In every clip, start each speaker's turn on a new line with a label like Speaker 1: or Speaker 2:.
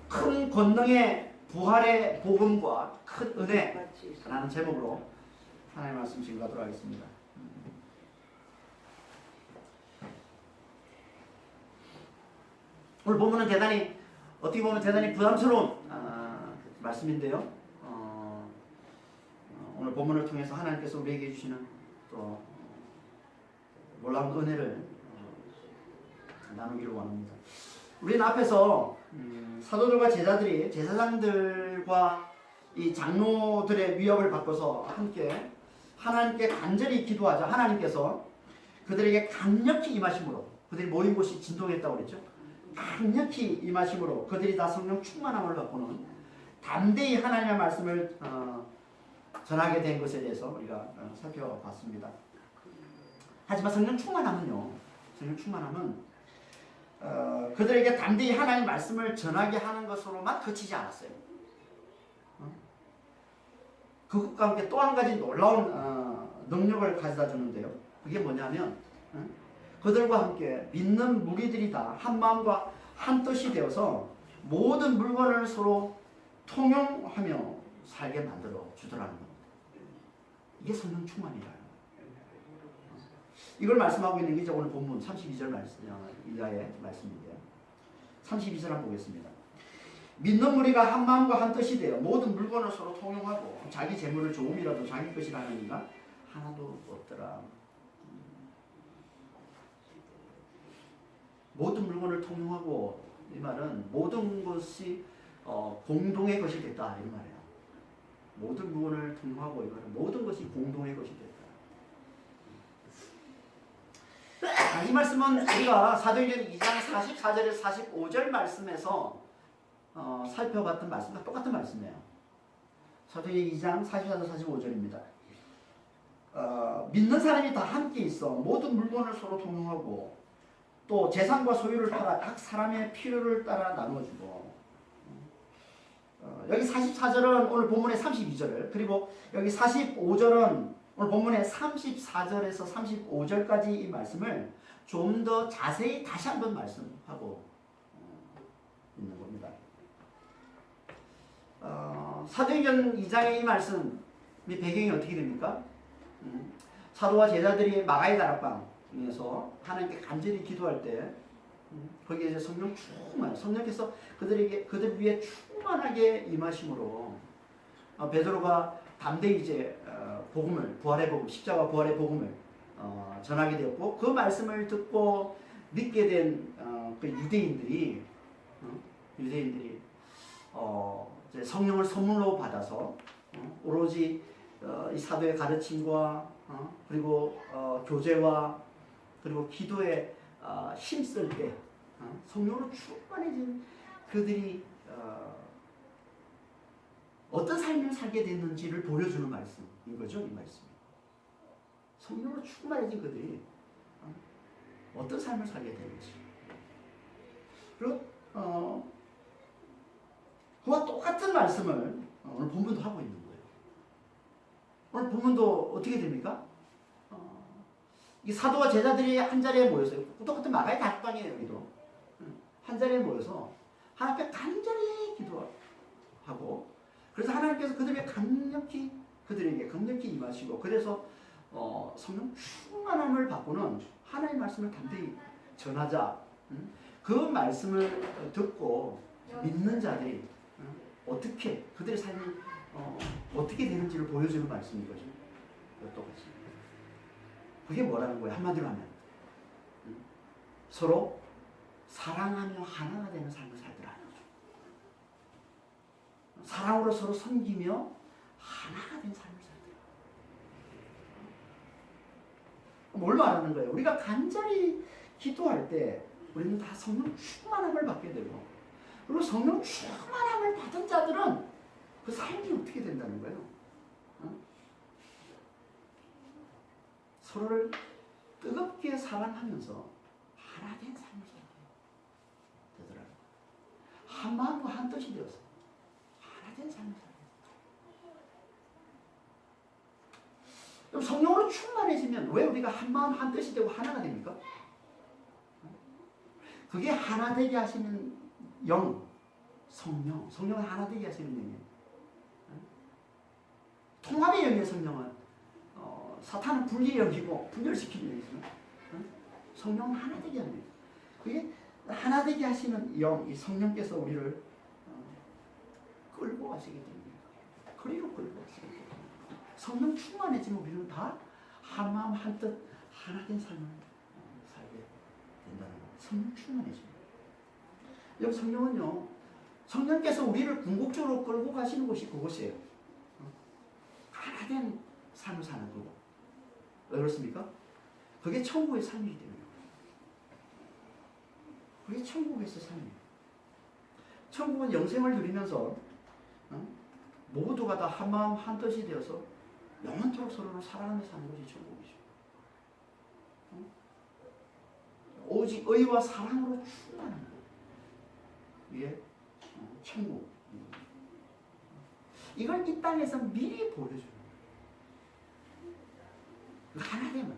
Speaker 1: 큰 권능의 부활의 복음과 큰 은혜라는 제목으로 하나님의 말씀 지금 가도록 하겠습니다. 오늘 본문은 어떻게 보면 대단히 부담스러운 말씀인데요. 오늘 본문을 통해서 하나님께서 우리에게 주시는 또 놀라운 은혜를 나누기를 원합니다. 우리는 앞에서 사도들과 제자들이 제사장들과 이 장로들의 위협을 받고서 함께 하나님께 간절히 기도하자 하나님께서 그들에게 강력히 임하심으로 그들이 모인 곳이 진동했다고 그랬죠. 강력히 임하심으로 그들이 다 성령 충만함을 받고는 담대히 하나님의 말씀을 전하게 된 것에 대해서 우리가 살펴봤습니다. 하지만 성령 충만함은 그들에게 담대히 하나님의 말씀을 전하게 하는 것으로만 그치지 않았어요. 그것과 함께 또 한 가지 놀라운 능력을 가져다 주는데요. 그게 뭐냐면 그들과 함께 믿는 무리들이 다 한 마음과 한 뜻이 되어서 모든 물건을 서로 통용하며 살게 만들어 주더라는 겁니다. 이게 성령 충만이라는 거예요. 이걸 말씀하고 있는 게 이제 오늘 본문 32절 이하의 말씀인데요. 32절 한번 보겠습니다. 믿는 무리가 한 마음과 한 뜻이 되어 모든 물건을 서로 통용하고 자기 재물을 조금이라도 자기 것이라 하는 이가 하나도 없더라. 모든 물건을 통용하고 이 말은 모든 것이 공동의 것이 됐다 이 말이에요. 모든 물건을 통용하고 이 말은 모든 것이 공동의 것이 됐다. 이 말씀은 우리가 사도행전 2장 44절에서 45절 말씀에서 살펴봤던 말씀과 똑같은 말씀이에요. 사도행전 2장 44절 45절입니다. 믿는 사람이 다 함께 있어 모든 물건을 서로 통용하고 또 재산과 소유를 따라 각 사람의 필요를 따라 나눠주고 여기 44절은 오늘 본문의 32절 그리고 여기 45절은 오늘 본문의 34절에서 35절까지 이 말씀을 좀 더 자세히 다시 한번 말씀하고 있는 겁니다. 사도행전 2장의 이 말씀의 배경이 어떻게 됩니까? 사도와 제자들이 마가의 다락방에서 하나님께 간절히 기도할 때 거기에 이제 성령께서 그들 위에 충만하게 임하심으로 베드로가 담대히 이제 부활의 복음, 십자가 부활의 복음을 전하게 되었고 그 말씀을 듣고 믿게 된 그 유대인들이 이제 성령을 선물로 받아서 오로지 이 사도의 가르침과 그리고 교제와 그리고 기도에 힘쓸 때 성령으로 충만해진 그들이 어떤 삶을 살게 됐는지를 보여주는 말씀인 거죠. 이 말씀이 성령으로 충만해진 그들이 어떤 삶을 살게 되는지 그리고 그와 똑같은 말씀을 오늘 본문도 하고 있는 거예요. 오늘 본문도 어떻게 됩니까? 이 사도와 제자들이 한 자리에 모여서 똑같은 마가의 다락방이에요. 여기도 한 자리에 모여서 하나님 앞에 간절히 기도하고 그래서 하나님께서 그들에게 강력히 임하시고 그래서 성령 충만함을 받고는 하나님의 말씀을 담대히 전하자. 그 말씀을 듣고 믿는 자들이 어떻게 그들의 삶이 어떻게 되는지를 보여주는 말씀인 거죠. 똑같이. 그게 뭐라는 거예요? 한마디로 하면 서로 사랑하며 하나가 되는 삶을 살더라는 거죠. 사랑으로 서로 섬기며 하나가 된 삶을 살더라. 뭘 말하는 거예요? 우리가 간절히 기도할 때 우리는 다 성령 충만함을 받게 되고 그리고 성령 충만함을 받은 자들은 그 삶이 어떻게 된다는 거예요? 서로를 뜨겁게 사랑하면서 하나 된 삶을 살게 되더라고요. 한 마음과 한 뜻이 되어서 하나 된 삶을 살게 되더라고요. 그럼 성령으로 충만해지면 왜 우리가 한 마음 한 뜻이 되고 하나가 됩니까? 그게 하나 되게 하시는 영, 성령은 하나 되게 하시는 영이에요. 통합의 영이에요. 성령은 사탄은 분리의 영이고 분열시키는 영이죠. 성령은 하나 되게 하는 영. 그게 하나 되게 하시는 영, 이 성령께서 우리를 끌고 가시게 됩니다. 그리로 끌고 가시게 됩니다. 성령 충만해지면 우리는 다 한 마음 한 뜻 하나된 삶을 살게 된다는 거예요. 성령 충만해집니다. 여기 성령은요, 성령께서 우리를 궁극적으로 끌고 가시는 곳이 그곳이에요. 하나된 삶을 사는 거고. 왜 그렇습니까? 그게 천국의 삶이기 때문에. 그게 천국에서 삶이에요. 천국은 영생을 누리면서 모두가 다 한 마음 한 뜻이 되어서 영원토록 서로를 사랑하며 사는 것이 천국이죠. 오직 의와 사랑으로 충만한 것. 이게 천국. 이걸 이 땅에서 미리 보여주는 거예요. 하나님은.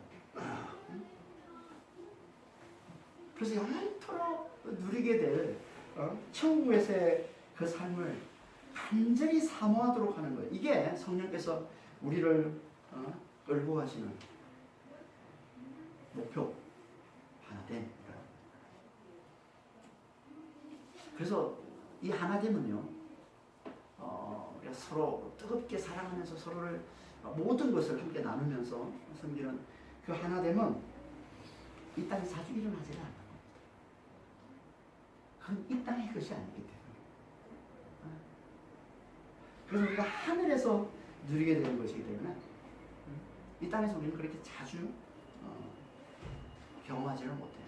Speaker 1: 그래서 영원토록 누리게 될 천국에서의 그 삶을 간절히 사모하도록 하는 거예요. 이게 성령께서 우리를 끌고 가시는 목표, 하나됨. 그래서 이 하나됨은요, 우리가 서로 뜨겁게 사랑하면서 서로를 모든 것을 함께 나누면서 섬기는 그 하나됨은 이 땅에 자주 일어나지는 않는 겁니다. 그건 이 땅의 것이 아니기 때문에. 그래서 우리가 하늘에서 누리게 되는 것이기 때문에 이 땅에서 우리는 그렇게 자주 경험하지는 못해요.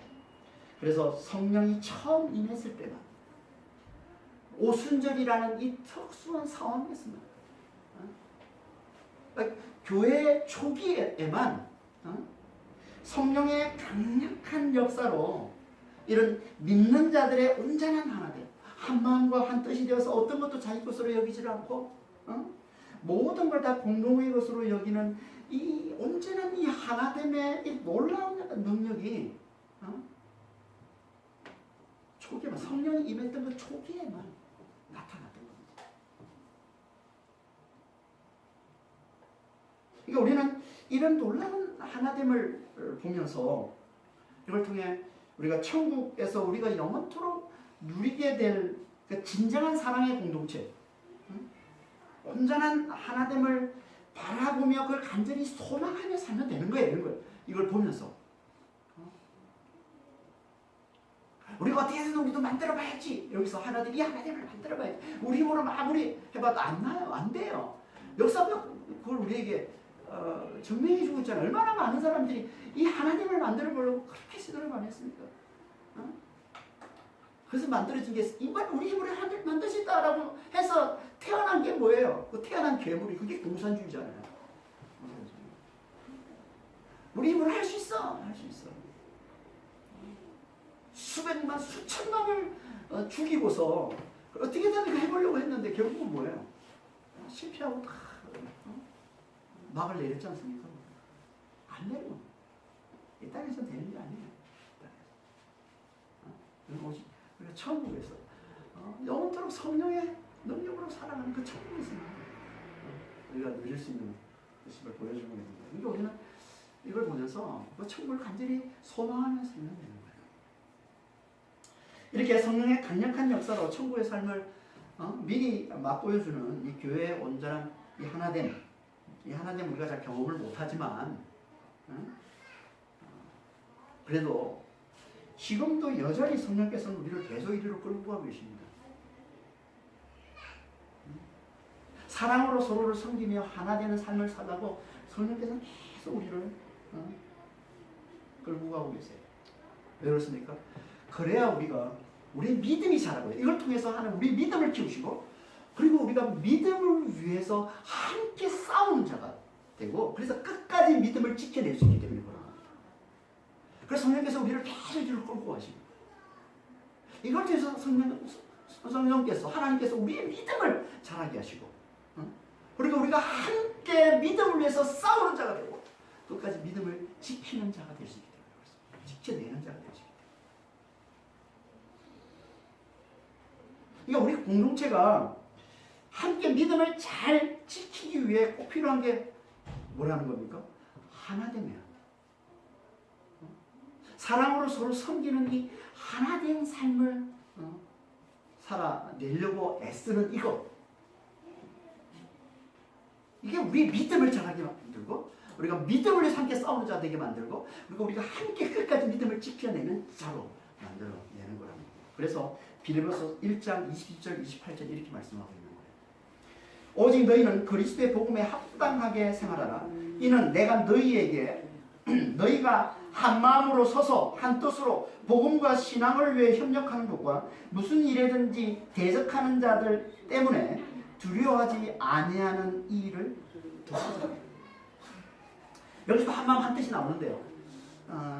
Speaker 1: 그래서 성령이 처음 임했을 때만 오순절이라는 이 특수한 상황이었습니다. 교회 초기에만 성령의 강력한 역사로 이런 믿는 자들의 온전한 하나됨, 한 마음과 한 뜻이 되어서 어떤 것도 자기 것으로 여기지 않고 모든 걸 다 공동의 것으로 여기는 이 온전한 이 하나됨의 이 놀라운 능력이 초기에만, 성령이 임했던 그 초기에만 나타났던 겁니다. 그러니까 우리는 이런 놀라운 하나됨을 보면서 이걸 통해 우리가 천국에서 우리가 영원토록 누리게 될 그 진정한 사랑의 공동체, 온전한 하나됨을 바라보며 그걸 간절히 소망하며 살면 되는 거예요. 이걸 보면서 우리가 어떻게든 우리도 만들어봐야지. 여기서 하나됨, 이 하나됨을 만들어봐야지. 우리 힘으로 아무리 해봐도 안 나요. 안 돼요. 역사가 그걸 우리에게 증명해 주고 있잖아요. 얼마나 많은 사람들이 이 하나님을 만들어 보려고 그렇게 시도를 많이 했습니까? 그래서 만들어진 게 이번 우리 힘으로 하나님 만드셨다라고 해서 태어난 게 뭐예요? 그 태어난 괴물이 그게 공산주의잖아요. 우리 힘으로 할 수 있어. 할 수 있어. 수백만, 수천만을 죽이고서 어떻게든 해보려고 했는데 결국은 뭐예요? 실패하고 다 막을 내렸지 않습니까? 안 내려. 이 땅에서 되는 게 아니에요. 오직 우리가 천국에서 영원토록 성령의 능력으로 살아가는 그 천국에서 우리가 누릴 수 있는 것을 보여주는 겁니다. 그러니까 우리는 이걸 보면서 그 천국을 간절히 소망하면서 살면 되는 거예요. 이렇게 성령의 강력한 역사로 천국의 삶을 미리 맛보여주는 이 교회의 온전한 이 하나됨, 우리가 잘 경험을 못하지만 그래도 지금도 여전히 성령께서는 우리를 계속 이리로 끌고 가고 계십니다. 사랑으로 서로를 섬기며 하나 되는 삶을 살라고 성령께서는 계속 우리를 끌고 가고 계세요. 왜 그렇습니까? 그래야 우리가 우리의 믿음이 자라고요. 이걸 통해서 하는 우리 믿음을 키우시고, 그리고 우리가 믿음을 위해서 함께 싸우는 자가 되고, 그래서 끝까지 믿음을 지켜낼 수 있기 때문에 그런 겁니다. 그래서 성령께서 우리를 계속 이리로 끌고 가시고, 이걸 통해서 성령께서, 하나님께서 우리의 믿음을 자라게 하시고, 그리고 우리가 함께 믿음을 위해서 싸우는 자가 되고, 끝까지 믿음을 지키는 자가 될 수 있기 때문에 그렇습니다. 지켜내는 자가 될 수 있기 때문에. 그러니까 우리 공동체가 함께 믿음을 잘 지키기 위해 꼭 필요한 게 뭐라는 겁니까? 하나됨이야. 사랑으로 서로 섬기는 이 하나된 삶을 살아내려고 애쓰는 이것. 이게 우리의 믿음을 자라게 만들고 우리가 믿음을 위해서 함께 싸우는 자 되게 만들고 그리고 우리가 함께 끝까지 믿음을 지켜내는 자로 만들어내는 거랍니다. 그래서 빌립보서 1장 27절 28절 이렇게 말씀하고 있는 거예요. 오직 너희는 그리스도의 복음에 합당하게 생활하라. 이는 내가 너희에게 너희가 한 마음으로 서서 한 뜻으로 복음과 신앙을 위해 협력하는 것과 무슨 일에든지 대적하는 자들 때문에 두려워하지 아니하는 이 일을 도와주라. 여기서 한 마음 한 뜻이 나오는데요.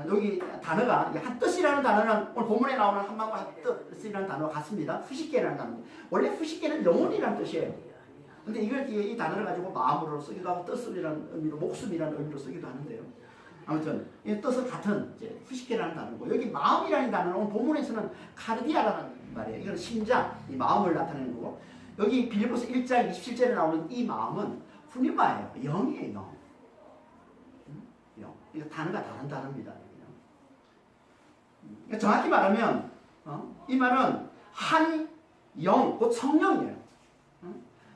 Speaker 1: 여기 단어가 한 뜻이라는 단어는 오늘 본문에 나오는 한 마음과 한 뜻이라는 단어가 같습니다. 후식계라는 단어인데 원래 후식계는 영혼이라는 뜻이에요. 근데 이걸 이 단어를 가지고 마음으로 쓰기도 하고 뜻이라는 의미로 목숨이라는 의미로 쓰기도 하는데요. 아무튼 이 뜻은 같은 이제 후식계라는 단어고 여기 마음이라는 단어는 오늘 본문에서는 카르디아라는 말이에요. 이건 심장, 이 마음을 나타내는 거고 여기 빌립보서 1장 27절에 나오는 이 마음은 후니마예요. 영이에요. 영. 영. 이거 단어가 다른 단어입니다. 정확히 말하면 이 말은 한 영, 곧 성령이에요.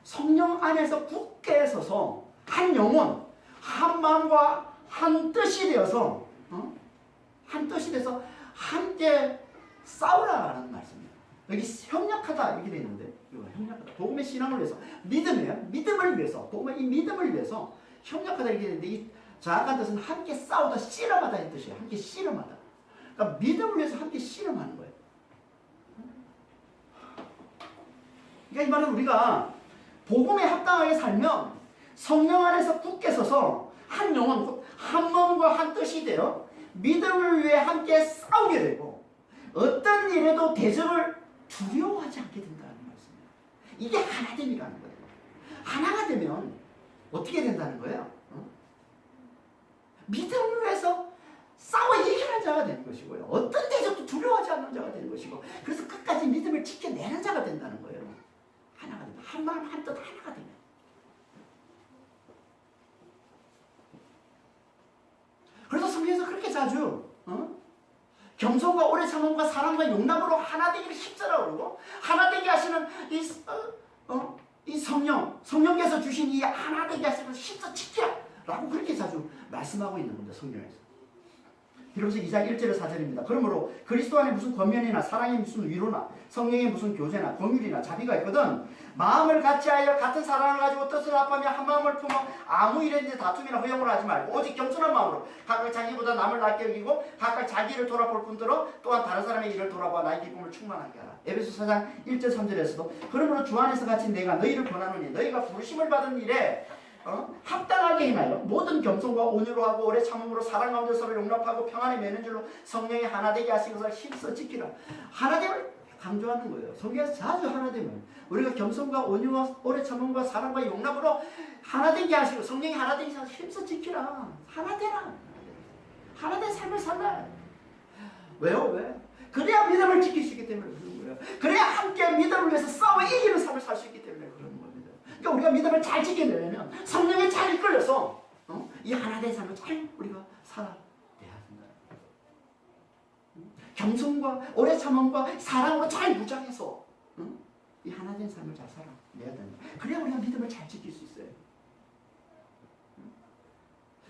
Speaker 1: 성령 안에서 굳게 서서 한 영혼, 한 마음과 한 뜻이 되어서 한 뜻이 돼서 함께 싸우라는 말씀입니다. 여기 협력하다 이렇게 되어 있는데 이거 협력하다. 복음의 신앙을 위해서 믿음이에요. 믿음을 위해서 복음의 이 믿음을 위해서 협력하다 이렇게 되는데 이 정확한 뜻은 함께 싸우다 씨름하다 이 뜻이에요. 함께 씨름하다. 그러니까 믿음을 위해서 함께 씨름하는 거예요. 그러니까 이 말은 우리가 복음에 합당하게 살면 성령 안에서 굳게 서서 한 영혼, 한 마음과 한 뜻이 되어 믿음을 위해 함께 싸우게 되고 어떤 일에도 대적을 두려워하지 않게 된다는 말씀이에요. 이게 하나됨이라는 거예요. 하나가 되면 어떻게 된다는 거예요? 믿음을 위해서 싸워 이기는 자가 되는 것이고요. 어떤 대적도 두려워하지 않는 자가 되는 것이고 그래서 끝까지 믿음을 지켜내는 자가 된다는 거예요. 하나가 되면 한 마음 한 뜻 하나가 되면 그래서 성경에서 그렇게 자주 겸손과 오래 참음과 사랑과 용납으로 하나 되기를 힘쓰라고 그러고 하나 되게 하시는 이 성령께서 주신 이 하나 되게 하시는 것을 힘써 지키라라고 그렇게 자주 말씀하고 있는 겁니다. 성경에서. 빌립보서 2장 1절에 4절입니다. 그러므로 그리스도 안에 무슨 권면이나 사랑의 무슨 위로나 성령의 무슨 교제나 긍휼이나 자비가 있거든 마음을 같이하여 같은 사랑을 가지고 뜻을 합하며 한 마음을 품어 아무 일에든지 다툼이나 허용을 하지 말고 오직 겸손한 마음으로 각각 자기보다 남을 낮게 여기고 각각 자기를 돌아볼 뿐더러 또한 다른 사람의 일을 돌아봐 나의 기쁨을 충만하게 하라. 에베소 4장 1절 3절에서도 그러므로 주 안에서 같이 내가 너희를 권하노니 너희가 부르심을 받은 일에 합당하게 행하여 모든 겸손과 온유로 하고 오래 참음으로 사랑 가운데 서로 용납하고 평안에 매는 줄로 성령이 하나 되게 하신 것을 힘써 지키라. 하나됨을 강조하는 거예요. 성경에서 자주 하나됨을 우리가 겸손과 온유와 오래 참음과 사랑과 용납으로 하나 되게 하시고 성령이 하나 되게 하셔서 힘써 지키라. 하나 되라. 하나 된 삶을 살라. 왜요? 왜? 그래야 믿음을 지킬 수 있기 때문에 그런 거예요. 그래야 함께 믿음을 위해서 싸워 이기는 삶을 살 수 있기 때문에 그런 거예요. 그러니까 우리가 믿음을 잘 지켜내려면 성령에 잘 이끌려서 이 하나된 삶을 잘 우리가 살아내야 된다. 겸손과 오래 참음과 사랑으로 잘 무장해서 이 하나된 삶을 잘 살아내야 된다. 그래야 우리가 믿음을 잘 지킬 수 있어요.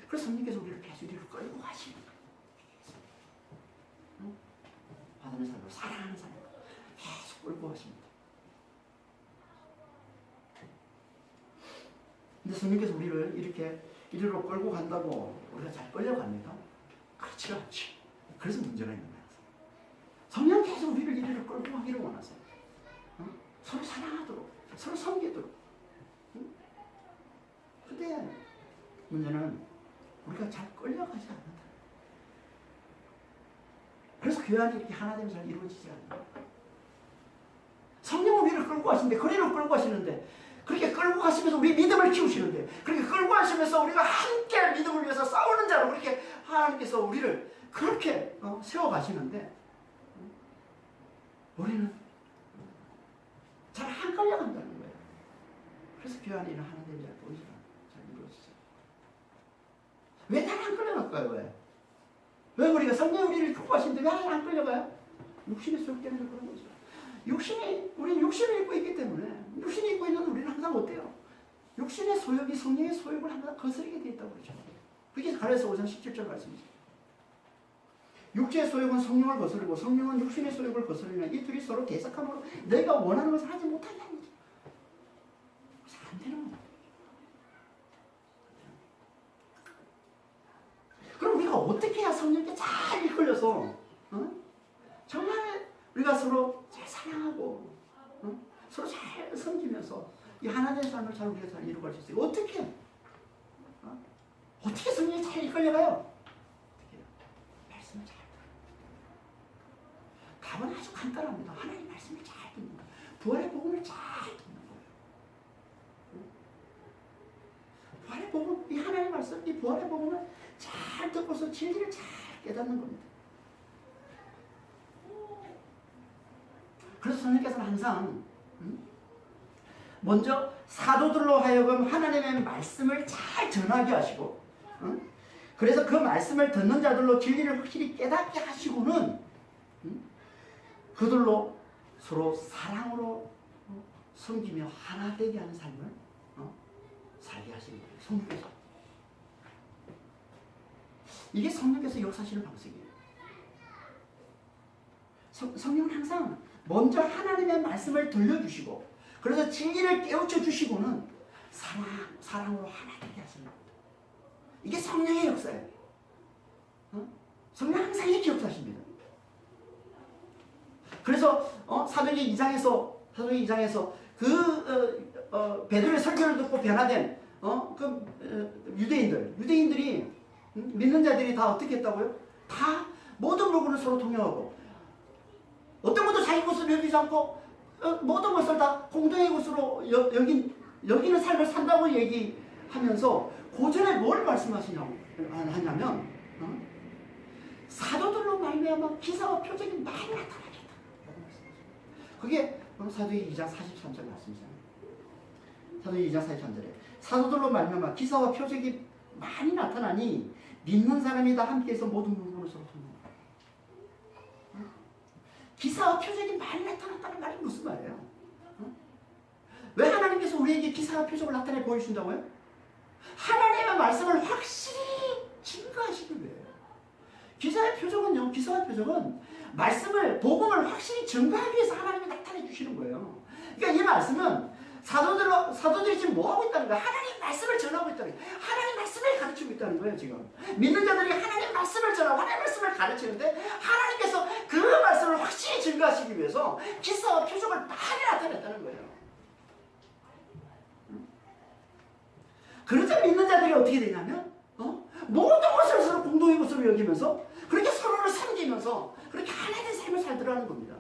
Speaker 1: 그래서 성령께서 우리를 계속 이리로 끌고 가시는 거예요. 받는 삶으로 사랑하는 삶으로 계속 끌고 가십니다. 근데 성령께서 우리를 이렇게 이리로 끌고 간다고 우리가 잘 끌려갑니까? 그렇지가 않지. 그래서 문제가 있는 거야. 성령 계속 우리를 이리로 끌고 가기를 원하세요. 서로 사랑하도록, 서로 섬기도록. 근데 문제는 우리가 잘 끌려가지 않는다. 그래서 교회 안에 이렇게 하나됨이 잘 이루어지지 않는다. 성령은 우리를 끌고 가시는데, 그리로 끌고 가시는데, 그렇게 끌고 가시면서 우리 믿음을 키우시는데 그렇게 끌고 가시면서 우리가 함께 믿음을 위해서 싸우는 자로 그렇게 하나님께서 우리를 그렇게 세워가시는데 우리는 끌려간다는 거예요. 그래서 교회 일을 하는데 잘 보이지 잘 이루어지죠. 왜 잘 안 끌려갈까요? 왜 우리가 성령 우리를 구하신데 왜 안 끌려가요? 육신의 소욕 때문에 그런 거죠. 우리는 육신을 입고 있기 때문에 육신이 입고 있는 우리는 항상 어때요? 육신의 소욕이 성령의 소욕을 항상 거스르게 되어 있다고 그러죠. 그게 갈라디아서 5장 17절 말씀이죠. 육체의 소욕은 성령을 거스르고 성령은 육신의 소욕을 거스르면 이 둘이 서로 대적함으로 내가 원하는 것을 하지 못한다는 거죠. 그래서 안 되는 거예요. 그럼 우리가 어떻게 해야 성령께 잘 이끌려서 정말 우리가 서로 잘 사랑하고 서로 잘 섬기면서 이 하나님의 삶을 잘 우리가 잘 이루어갈 수 있어요. 어떻게? 어떻게 성령이 잘 이끌려가요? 어떻게 해요? 말씀을 잘 들어요. 답은 아주 간단합니다. 하나님 말씀을 잘 듣는 거예요. 부활의 복음을 잘 듣는 거예요. 부활의 복음, 이 하나님의 말씀, 이 부활의 복음을 잘 듣고서 진리를 잘 깨닫는 겁니다. 그래서 성령께서는 항상 먼저 사도들로 하여금 하나님의 말씀을 잘 전하게 하시고 그래서 그 말씀을 듣는 자들로 진리를 확실히 깨닫게 하시고는 그들로 서로 사랑으로 섬기며 하나 되게 하는 삶을 살게 하시는 거예요. 성령께서. 이게 성령께서 역사하시는 방식이에요. 성령은 항상 먼저 하나님의 말씀을 들려주시고 그래서 진리를 깨우쳐 주시고는 사랑으로 하나 되게 하시는 겁니다. 이게 성령의 역사예요. 성령 항상 이렇게 역사하십니다. 그래서 사도행전 2장에서 베드로의 설교를 듣고 변화된 유대인들이 믿는 자들이 다 어떻게 했다고요? 다 모든 물건을 서로 통용하고 어떤 것도 자기 것으로 여기지 않고 모든 것을 다 공동의 것으로 여기는 삶을 산다고 얘기하면서 고전에 뭘 말씀하시냐면 사도들로 말미암아 기사와 표적이 많이 나타나겠다. 그게 사도행전 2장 43절 말씀이잖아요. 사도행전 2장 43절에 사도들로 말미암아 기사와 표적이 많이 나타나니 믿는 사람이 다 함께해서 모든 물건을 서로 통용한다. 기사와 표적이 많이 나타났다는 말이 무슨 말이에요? 왜 하나님께서 우리에게 기사와 표적을 나타내 보여주신다고요? 하나님의 말씀을 확실히 증거하시기 위해요. 기사와 표적은 말씀을, 복음을 확실히 증거하기 위해서 하나님이 나타내 주시는 거예요. 그러니까 이 말씀은 사도들이 지금 뭐 하고 있다는 거예요? 하나님 말씀을 전하고 있다는 거예요. 하나님 말씀을 가르치고 있다는 거예요, 지금. 믿는 자들이 하나님 말씀을 전하고 하나님 말씀을 가르치는데 하나님께서 그 말씀을 확실히 증거하시기 위해서 기사와 표적을 많이 나타냈다는 거예요. 그러자 믿는 자들이 어떻게 되냐면 모든 것을 서로 공동의 것으로 여기면서 그렇게 서로를 섬기면서 그렇게 하나된 삶을 살더라는 겁니다.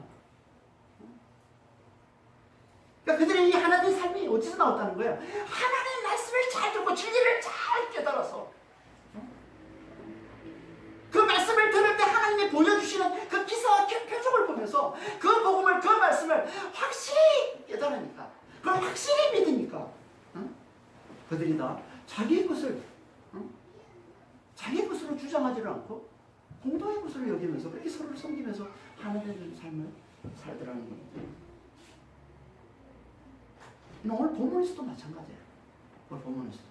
Speaker 1: 그러니까 그들의 이 하나된 삶이 어디서 나왔다는 거예요? 하나님 말씀을 잘 듣고 진리를 잘 깨달아서 그 말씀을 들을 때 하나님이 보여주시는 그 기사와 표적을 보면서 그 복음을, 그 말씀을 확실히 깨달으니까 그걸 확실히 믿으니까 그들이 다 자기의 것을 자기의 것으로 주장하지를 않고 공동의 것으로 여기면서 그렇게 서로를 섬기면서 하나된 삶을 살더라는 겁니다. 오늘 본문에서도 마찬가지예요. 오늘 본문에서도.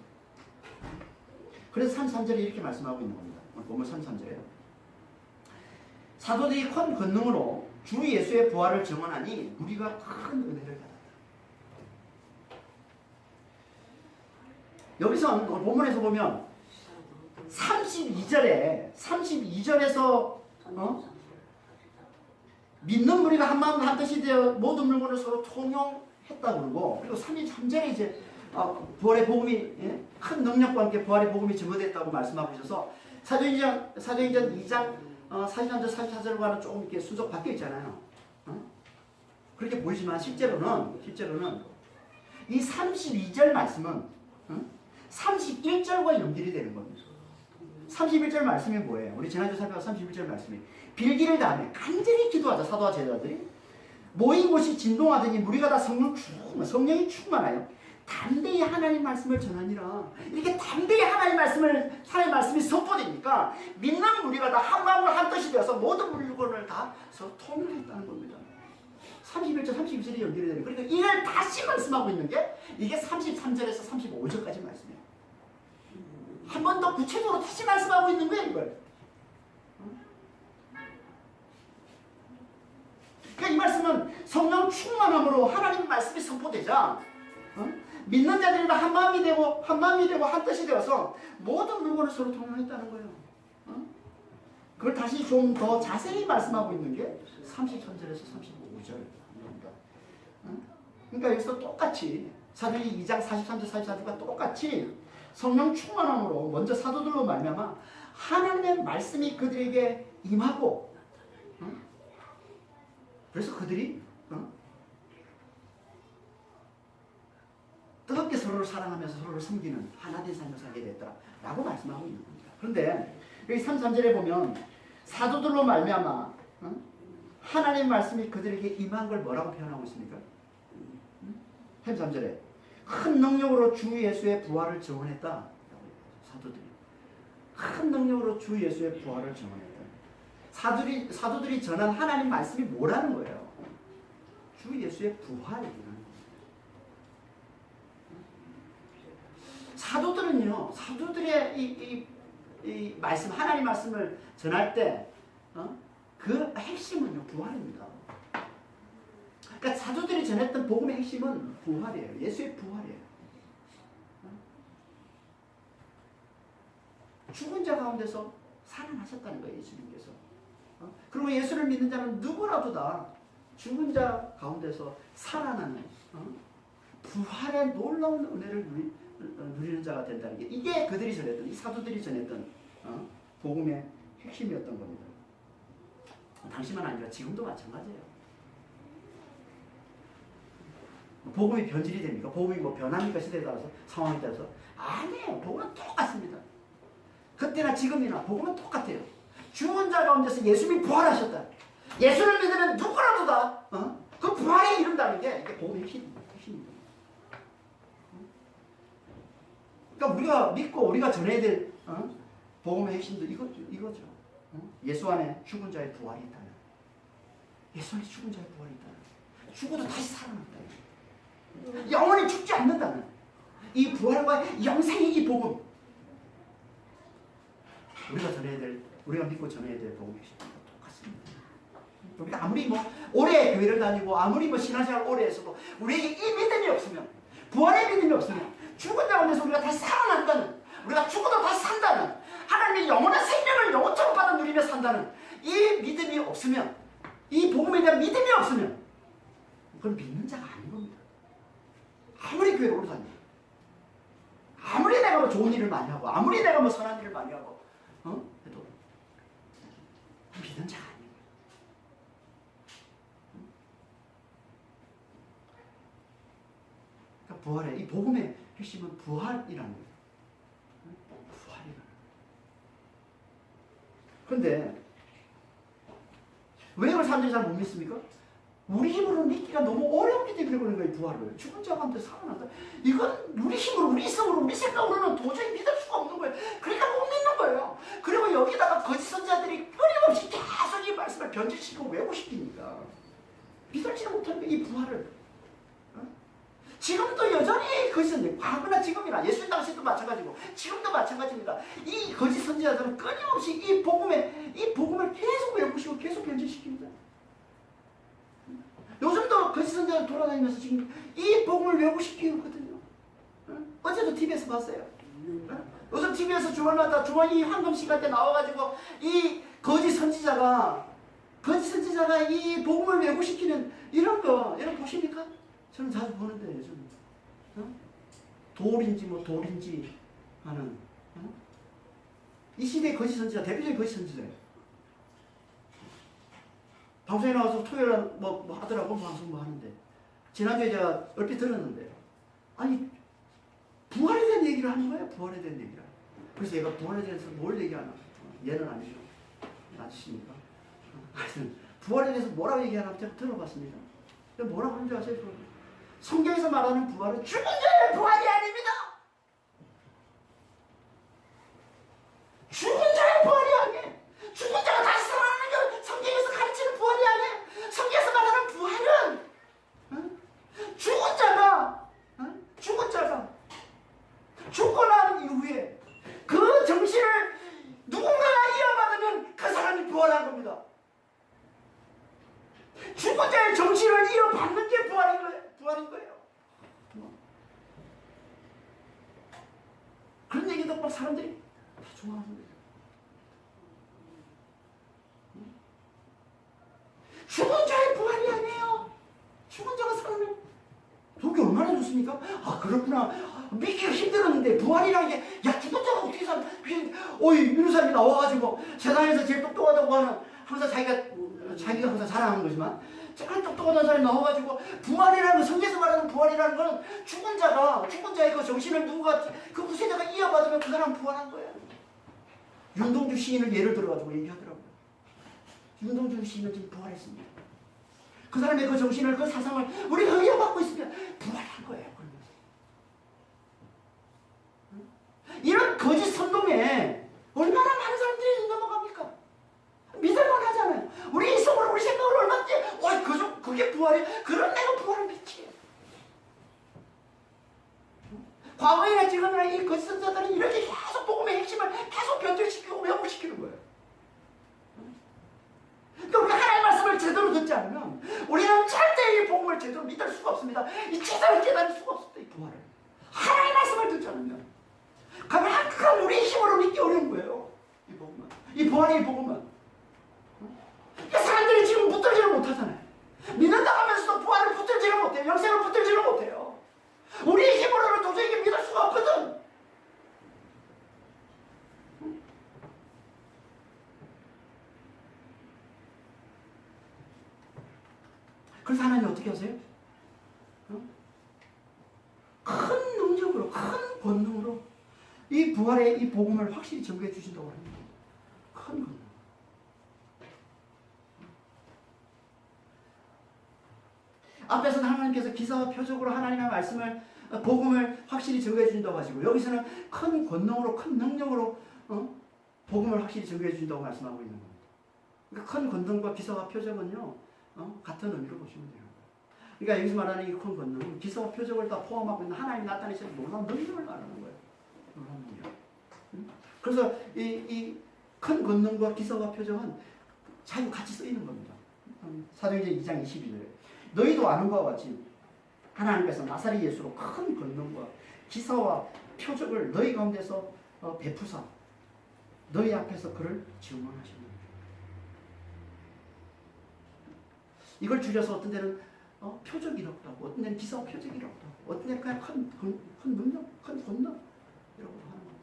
Speaker 1: 그래서 33절에 이렇게 말씀하고 있는 겁니다. 오늘 본문 33절에요. 사도들이 큰 권능으로 주 예수의 부활을 증언하니 우리가 큰 은혜를 받았다. 여기서 오늘 본문에서 보면 32절에서 믿는 무리가 한 마음 한 뜻이 되어 모든 물건을 서로 통용했다고 그러고 그리고 33절에 이제 부활의 복음이 큰 능력과 함께 부활의 복음이 증거됐다고 말씀하고 있어서 사도행전 2장 43절 44절과는 조금 이렇게 순서가 바뀌어 있잖아요. 그렇게 보이지만 실제로는 이 32절 말씀은 31절과 연결이 되는 겁니다. 31절 말씀이 뭐예요? 우리 지난주 살펴본 31절 말씀이 빌기를 다하며 간절히 기도하자. 사도와 제자들이 모인 곳이 진동하더니 무리가 다 성령이 충만하여 담대히 하나님 말씀을 전하니라. 이렇게 담대히 하나님 말씀이 선포되니까 믿는 무리가 다 한 마음으로 한 뜻이 되어서 모든 물건을 다 통일했다는 겁니다. 31절, 32절이 연결이 되는, 그러니까 이걸 다시 말씀하고 있는 게 이게 33절에서 35절까지 말씀이에요. 한 번 더 구체적으로 다시 말씀하고 있는 거예요, 이걸. 그러니까 이 말씀은 성령 충만함으로 하나님 말씀이 선포되자 믿는 자들이 다 한 마음이 되고 한 뜻이 되어서 모든 물건을 서로 통용했다는 거예요. 그걸 다시 좀 더 자세히 말씀하고 있는 게 33절에서 35절입니다. 그러니까 여기서 똑같이 사도행전 2장 43절 44절과 똑같이 성령 충만함으로 먼저 사도들로 말미암아 하나님의 말씀이 그들에게 임하고, 그래서 그들이 뜨겁게 서로를 사랑하면서 서로를 섬기는 하나된 삶을 살게 됐다라고 말씀하고 있는 겁니다. 그런데 여기 33절에 보면 사도들로 말미암아 하나님 말씀이 그들에게 임한 걸 뭐라고 표현하고 있습니까? 33절에 큰 능력으로 주 예수의 부활을 증언했다. 사도들이 큰 능력으로 주 예수의 부활을 증언했다. 사도들이 전한 하나님 말씀이 뭐라는 거예요? 주 예수의 부활이라는 거예요. 사도들은요, 사도들의 이 말씀, 하나님 말씀을 전할 때, 그 핵심은요, 부활입니다. 그러니까 사도들이 전했던 복음의 핵심은 부활이에요. 예수의 부활이에요. 죽은 자 가운데서 살아나셨다는 거예요, 예수님께서. 그리고 예수를 믿는 자는 누구라도 다 죽은 자 가운데서 살아나는 부활의 놀라운 은혜를 누리는 자가 된다는 게, 이게 그들이 전했던, 이 사도들이 전했던 복음의 핵심이었던 겁니다. 당시만 아니라 지금도 마찬가지예요. 복음이 변질이 됩니까? 복음이 뭐 변합니까? 시대에 따라서, 상황에 따라서? 아니에요. 복음은 똑같습니다. 그때나 지금이나 복음은 똑같아요. 죽은 자 가운데서 예수님이 부활하셨다. 예수를 믿으면 누구라도 다 그 부활에 이른다는 게 이게 복음의 핵심입니다. 그러니까 우리가 믿고 우리가 전해야 될 복음의 핵심도 이거죠. 예수 안에 죽은 자의 부활이 있다는, 예수 안에 죽은 자의 부활이 있다는, 죽어도 다시 살아난다. 영원히 죽지 않는다는 이 부활과 영생의 이 복음, 우리가 전해야 될, 우리가 믿고 전해야 될 복음의 핵심도 똑같습니다. 우리가 아무리 뭐 오래 교회를 다니고 아무리 뭐 신앙생활 오래 했어도 우리에게 이 믿음이 없으면, 부활의 믿음이 없으면, 죽은 자 가운데서 우리가 다시 살아난다는, 우리가 죽어도 다시 산다는, 하나님의 영원한 생명을 영원토록 받아 누리며 산다는 이 믿음이 없으면, 이 복음에 대한 믿음이 없으면 그건 믿는 자가 아닌 겁니다. 아무리 교회를 오래 다니고, 아무리 내가 뭐 좋은 일을 많이 하고, 아무리 내가 뭐 선한 일을 많이 하고 해도 믿는 자가 아닌 거예요. 그러니까 부활의, 이 복음의 핵심은 부활이라는 거예요. 부활이라는 거예요. 그런데 왜 이걸 사람들이 잘 못 믿습니까? 우리 힘으로 믿기가 너무 어렵기 때문에 그런 거예요, 부활을. 죽은 자한테 살아난다. 이건 우리 힘으로, 우리 이성으로, 우리 생각으로는 도저히 믿을 수가 없는 거예요. 그러니까 못 믿는 거예요. 그리고 여기다가 거짓 선자들이 끊임없이 계속 이 말씀을 변질시키고 왜곡시키니까 믿을지도 못하는 거예요, 이 부활을. 지금도 여전히 거짓 선자, 과거나 지금이나 예수님 당시도 마찬가지고 지금도 마찬가지입니다. 이 거짓 선지자들은 끊임없이 이 복음을 계속 왜곡시키고 계속 변질시킵니다. 요즘도 거짓 선지자들 돌아다니면서 지금 이 복음을 왜곡시키거든요. 어제도 TV에서 봤어요. 요즘 TV에서 주말마다 주머니 황금 시간 때 나와가지고 이 거짓 선지자가 이 복음을 왜곡시키는 이런 거 보십니까? 저는 자주 보는데 요즘 돌인지 하는 이 시대의 거짓 선지자, 대표적인 거짓 선지자예요. 방송에 나와서 토요일에 뭐 하더라고, 방송 뭐 하는데 지난주에 제가 얼핏 들었는데, 아니 부활에 대한 얘기를 하는 거예요. 부활에 대한 얘기를. 그래서 얘가 부활에 대해서 뭘 얘기하나, 얘는 아니죠, 아저씨니까. 하여튼 부활에 대해서 뭐라고 얘기하나 제가 들어봤습니다. 뭐라고 하는지 아세요? 성경에서 말하는 부활은 죽은 자의 부활이 아닙니다. 죽은 자의 부활이 아니에요. 죽은 자가 다시 살아나는 게 성경에서 가르치는 부활이 아니에요. 성경에서 말하는 부활은 죽은 자가 죽고 난 이후에 그 정신을 누군가가 이어받으면 그 사람이 부활한 겁니다. 죽은 자의 정신을 이어받는 게 부활인 거예요. 그런 얘기 듣고 사람들이 다 좋아합니다. 죽은 자의 부활이 아니에요. 죽은 자가 살아나면 속이 얼마나 좋습니까? 아, 그렇구나. 믿기가 힘들었는데 부활이라는 게, 야, 죽은 자가 어떻게 살아? 이런 사람이 나와가지고 세상에서 제일 똑똑하다고 하는, 항상 자기가 항상 자랑하는 거지만, 제일 똑똑한 사람이 나와가지고 부활이라는 건, 성경에서 말하는 부활이라는 건 죽은 자의 그 정신을 누군가, 그 후세대가 이어받으면 그 사람은 부활한 거예요. 윤동주 시인을 예를 들어가지고 얘기하더라고요. 윤동주 시인은 지금 부활했습니다. 그 사람의 그 정신을, 그 사상을 우리가 이어받고 있으면 부활한 거예요. 이런 거짓 선동에 얼마나 많은 사람들이 넘어갑니까? 믿을만 하잖아요. 우리 속으로, 우리 생각으로 얼마든지, 그게 부활이야. 그런 내가 부활을 믿지. 과거에나 지금이나 이 거짓 선자들은 이렇게 계속 복음의 핵심을 계속 변질시키고 왜곡시키는 거예요. 그러니까 우리가 하나님의 말씀을 제대로 듣지 않으면 우리는 절대 이 복음을 제대로 믿을 수가 없습니다. 이 제대로 깨달을 수가 없습니다. 이 부활을. 하나님의 말씀을 듣지 않으면. 그러면 한칸 우리 힘으로 믿기 어려운 거예요. 이 복음은. 이 부활의 이 복음은. 그러니까 사람들이 지금 붙들지를 못하잖아요. 믿는다 하면서도 부활을 붙들지를 못해요. 영생을 붙들지를 못해요. 우리의 힘으로는 도저히 믿을 수가 없거든. 그래서 하나님 어떻게 하세요? 큰 능력으로, 큰 권능으로 이 부활의 이 복음을 확실히 전개해 주신다고 합니다. 큰 권능. 앞에서는 하나님께서 기사와 표적으로 하나님의 말씀을, 복음을 확실히 전개해 주신다고 하시고, 여기서는 큰 권능으로, 큰 능력으로 복음을 확실히 전개해 주신다고 말씀하고 있는 겁니다. 그러니까 큰 권능과 기사와 표적은요, 같은 의미로 보시면 돼요. 그러니까 여기서 말하는 이 큰 권능은 기사와 표적을 다 포함하고 있는 하나님이 나타내신 놀라운 능력을 말하는 거예요. 놀라운 능력. 그래서 이 큰 권능과 기사와 표적은 자주 같이 쓰이는 겁니다. 사도행전 2장 22절에 너희도 아는 바와 같이 하나님께서 나사렛 예수로 큰 권능과 기사와 표적을 너희 가운데서 베푸사 너희 앞에서 그를 증언하시는 거예요. 이걸 줄여서 어떤 데는 표적이라고 하고, 어떤 데는 기사와 표적이라고 하고, 어떤 데는 그냥 큰 능력, 큰 권능이라고 하는 겁니다.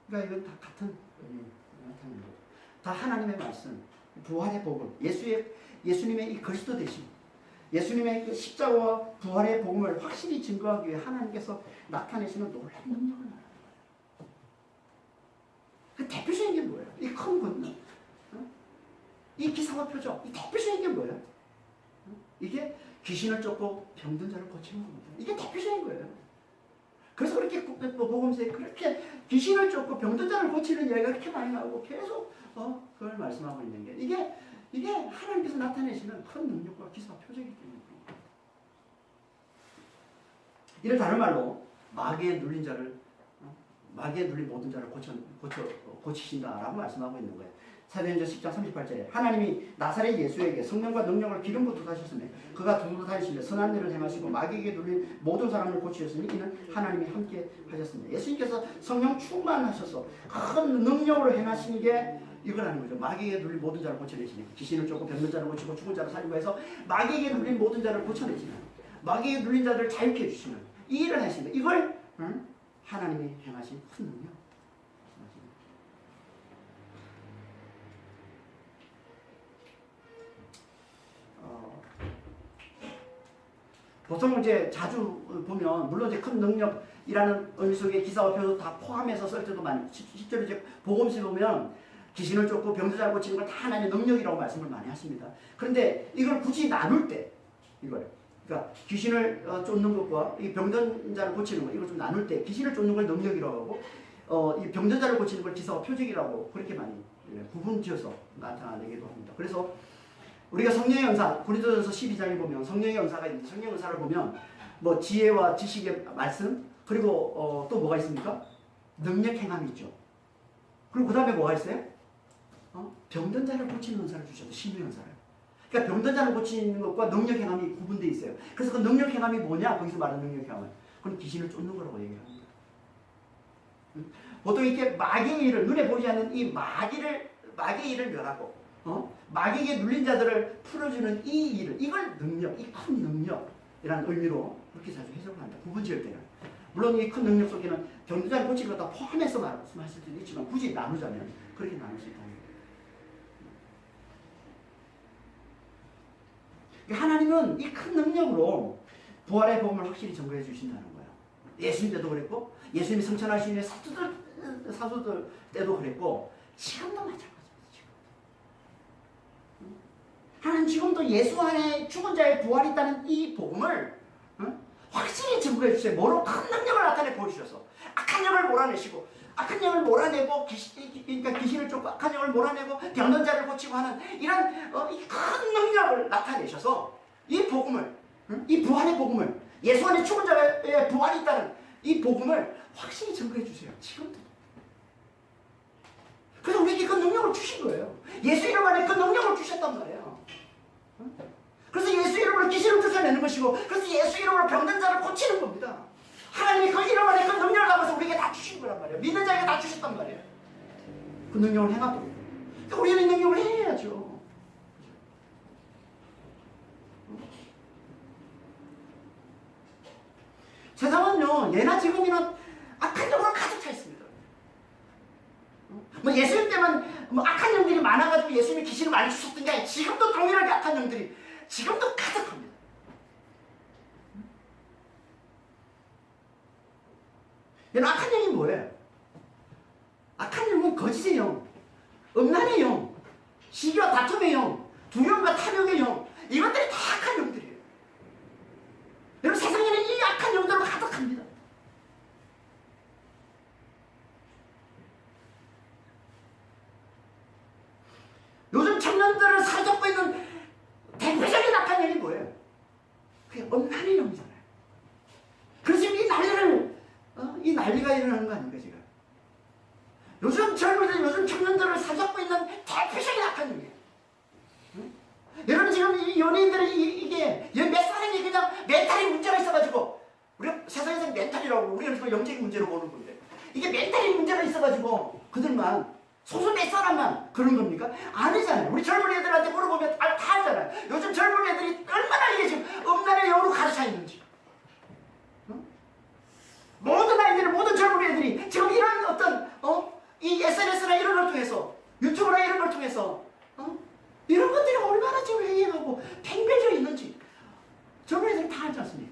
Speaker 1: 그러니까 이건 다 같은 의미 나타내는 거죠. 다 하나님의 말씀, 부활의 복음, 예수님의 이 그리스도 되심, 예수님의 그 십자가와 부활의 복음을 확실히 증거하기 위해 하나님께서 나타내시는 놀라운 능력을 말하는 거예요. 그 대표적인 게 뭐예요? 이 큰 권능, 이 기사와 표적, 이 대표적인 게 뭐예요? 이게 귀신을 쫓고 병든 자를 고치는 겁니다. 이게 대표적인 거예요. 그래서 그렇게 복음서에 그렇게 귀신을 쫓고 병든 자를 고치는 이야기가 그렇게 많이 나오고 계속 그걸 말씀하고 있는 게 이게 하나님께서 나타내시는 큰 능력과 기사와 표적이기 때문입니다. 이를 다른 말로 마귀에 눌린 모든 자를 고치신다라고 말씀하고 있는 거예요. 사도행전 10장 38절에 하나님이 나사렛 예수에게 성령과 능력을 기름 부어 하셨으며 그가 두루 다니시며 선한 일을 행하시고 마귀에게 눌린 모든 사람을 고치셨으니 이는 하나님이 함께 하셨습니다. 예수님께서 성령 충만하셔서 큰 능력으로 행하시는 게 이거라는 거죠. 마귀에게 눌린 모든 자를 고쳐내시니까 귀신을 쫓고 병든 자를 고치고 죽은 자를 살리고 해서 마귀에게 눌린 모든 자를 고쳐내시는, 마귀에게 눌린 자들을 자유케 해주시는 이 일을 하십니다. 이걸 하나님이 행하신 큰 능력. 보통 이제 자주 보면 물론 이제 큰 능력이라는 의미 속에 기사와 표도 다 포함해서 쓸 때도 많이 실제로 이제 복음서 보면 귀신을 쫓고 병자 잘 고치는 걸 다 하나님의 능력이라고 말씀을 많이 하십니다. 그런데 이걸 굳이 나눌 때 그러니까 귀신을 쫓는 것과 이 병든 자를 고치는 것 이걸 좀 나눌 때 귀신을 쫓는 걸 능력이라고 하고 이 병든 자를 고치는 걸 기사와 표적이라고 그렇게 많이 구분지어서 나타내기도 합니다. 그래서 우리가 성령의 은사 고린도전서 12장에 보면 성령의 은사가 있는데 성령의 은사를 보면 뭐 지혜와 지식의 말씀 그리고 또 뭐가 있습니까? 능력 행함이 있죠. 그리고 그 다음에 뭐가 있어요? 병든 자를 고치는 은사를 주셔도 심의 은사를. 그러니까 병든 자를 고치는 것과 능력 행함이 구분되어 있어요. 그래서 그 능력 행함이 뭐냐? 거기서 말하는 능력 행함은 그건 귀신을 쫓는 거라고 얘기합니다. 보통 이렇게 마귀의 일을 눈에 보이지 않는 이 마귀의 일을 멸하고 마귀에게 눌린 자들을 풀어주는 이 일을 이걸 능력, 이 큰 능력이라는 의미로 그렇게 자주 해석을 합니다. 구분 지을 때는. 물론 이 큰 능력 속에는 병든 자를 고치는 것도 포함해서 말씀하실 수도 있지만 굳이 나누자면 그렇게 나눌 수 있다. 하나님은 이 큰 능력으로 부활의 복음을 확실히 증거해 주신다는 거예요. 예수님 때도 그랬고 예수님이 성천하신 후에 사도들 때도 그랬고 지금도 마찬가지입니다. 하나님 지금도 예수 안에 죽은 자의 부활이 있다는 이 복음을 확실히 증거해 주세요. 뭐로 큰 능력을 나타내 보여주셔서 악한 영을 몰아내시고 악한 영을 몰아내고 그러니까 귀신을 쫓고 악한 영을 몰아내고 병든 자를 고치고 하는 이런 이 큰 능력을 나타내셔서 이 복음을 이 부활의 복음을 예수 안에 죽은 자의 부활이 있다는 이 복음을 확실히 증거해 주세요. 지금도. 그래서 우리에게 그 능력을 주신 거예요. 예수 이름 안에 그 능력을 주셨단 말이에요. 그래서 예수 이름으로 귀신을 쫓아내는 것이고 그래서 예수 이름으로 병든 자를 고치는 겁니다. 하나님이 그 이름 안에 그 능력을 담아서 우리에게 다 주신 거란 말이에요. 믿는 자에게 다 주셨단 말이에요. 그 능력을 행하도록. 그러니까 우리는 능력을 행해야죠. 세상은요 예나 지금이나 악한 영으로 가득 차 있습니다. 뭐 예수님 때만 뭐 악한 영들이 많아가지고 예수님이 귀신을 많이 주셨던 게 아니라 지금도 동일하게 악한 영들이 지금도 가득합니다. 여러분 악한 영이 뭐예요? 악한 영은 거짓의 영, 음란의 영, 시기와 다툼의 영, 두려움과 탐욕의 영 이것들이 다 악한 영들이에요. 여러분 세상에는 이 악한 영들로 가득합니다. 요즘 청년들을 사로잡고 있는 대표적인 악한 영이 뭐예요? 그게 음란의 영이잖아요. 그래서 이 난리가 일어나는 거 아닙니까 지금? 요즘 젊은이들, 요즘 청년들을 사로잡고 있는 대표적인 악한 영이에요. 응? 여러분 지금 이 연예인들이 이게 몇 사람이 그냥 멘탈이 문제가 있어가지고 우리가 세상에서 멘탈이라고 우리는 지금 영적인 문제로 보는 건데 이게 멘탈이 문제가 있어가지고 그들만 소수 몇 사람만 그런 겁니까? 아니잖아요. 우리 젊은 애들한테 물어보면 다 알잖아요. 요즘 젊은 애들이 얼마나 이게 지금 음란의 영으로 가득 있는지. 모든 아이들, 모든 젊은 애들이 지금 이런 어떤 이 SNS나 이런 걸 통해서 유튜브나 이런 걸 통해서 이런 것들이 얼마나 지금 행해하고 팽배져 있는지 젊은 애들이 다 알지 않습니까?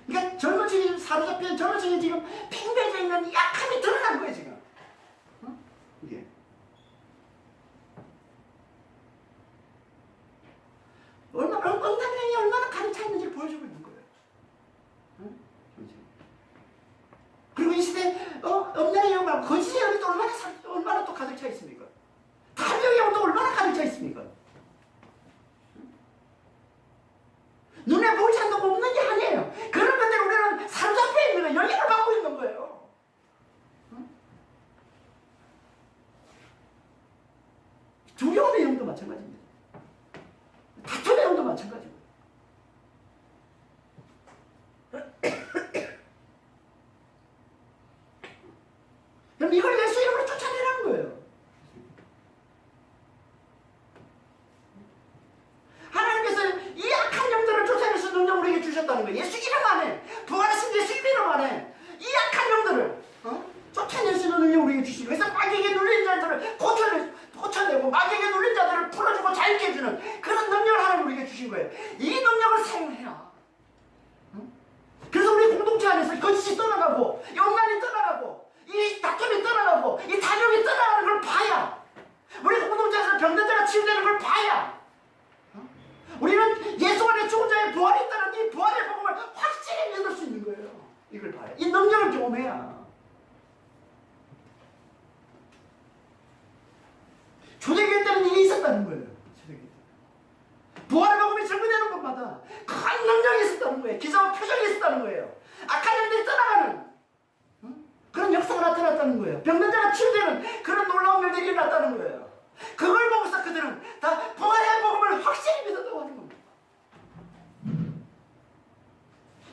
Speaker 1: 그러니까 젊은 층이 사로잡힌 젊은 층이 지금 팽배져 있는 약함이 드러나는 거예요 지금. 이게 음란행이 얼마나 가득 차 있는지 보여주고 있는 거예요. 그리고 이 시대 음란의 영 말고 거짓의 영이 또 얼마나 또 가득 차 있습니까? 탐욕의 영도 얼마나 가득 차 있습니까? 눈에 보이지 않는 거 없는 게 아니에요. 그런 것들 우리는 사로잡혀 있는 거예요. 영향을 받고 있는 거예요. 두려움의 영도 마찬가지입니다. 다툼의 영도 마찬가지고. 그럼 이걸 예수 이름으로 쫓아내라는 거예요. 하나님께서 이 악한 영들을 쫓아낼 수 있는 능력을 우리에게 주셨다는 거예요. 예수 이름 안에 부활하신 예수 이름 안에 이 악한 영들을 쫓아낼 수 있는 능력을 우리에게 주시고 그래서 마귀에게 눌린 자들을 고쳐내고 마귀에게 눌린 자들을 풀어주고 자유케 해주는 그런 능력을 하나님 우리에게 주신 거예요. 이 능력을 사용해야 그래서 우리 공동체 안에서 거짓이 떠나가고 치유되는 걸 봐야 우리는 예수 안에 죽은 자의 부활이 있다는 이 부활의 복음을 확실히 믿을 수 있는 거예요. 이걸 봐야. 이 능력을 경험해야. 초대교회 때는 이게 있었다는 거예요. 초대교회. 부활의 복음이 전개되는 것마다 큰 능력이 있었다는 거예요. 기사와 표적이 있었다는 거예요. 악한 영들이 떠나가는 그런 역사가 나타났다는 거예요. 병든 자가 치유되는 그런 놀라운 일들이 일어났다는 거예요. 그걸 보고서 그들은 다 부활의 복음을 확실히 믿었다고 하는 겁니다.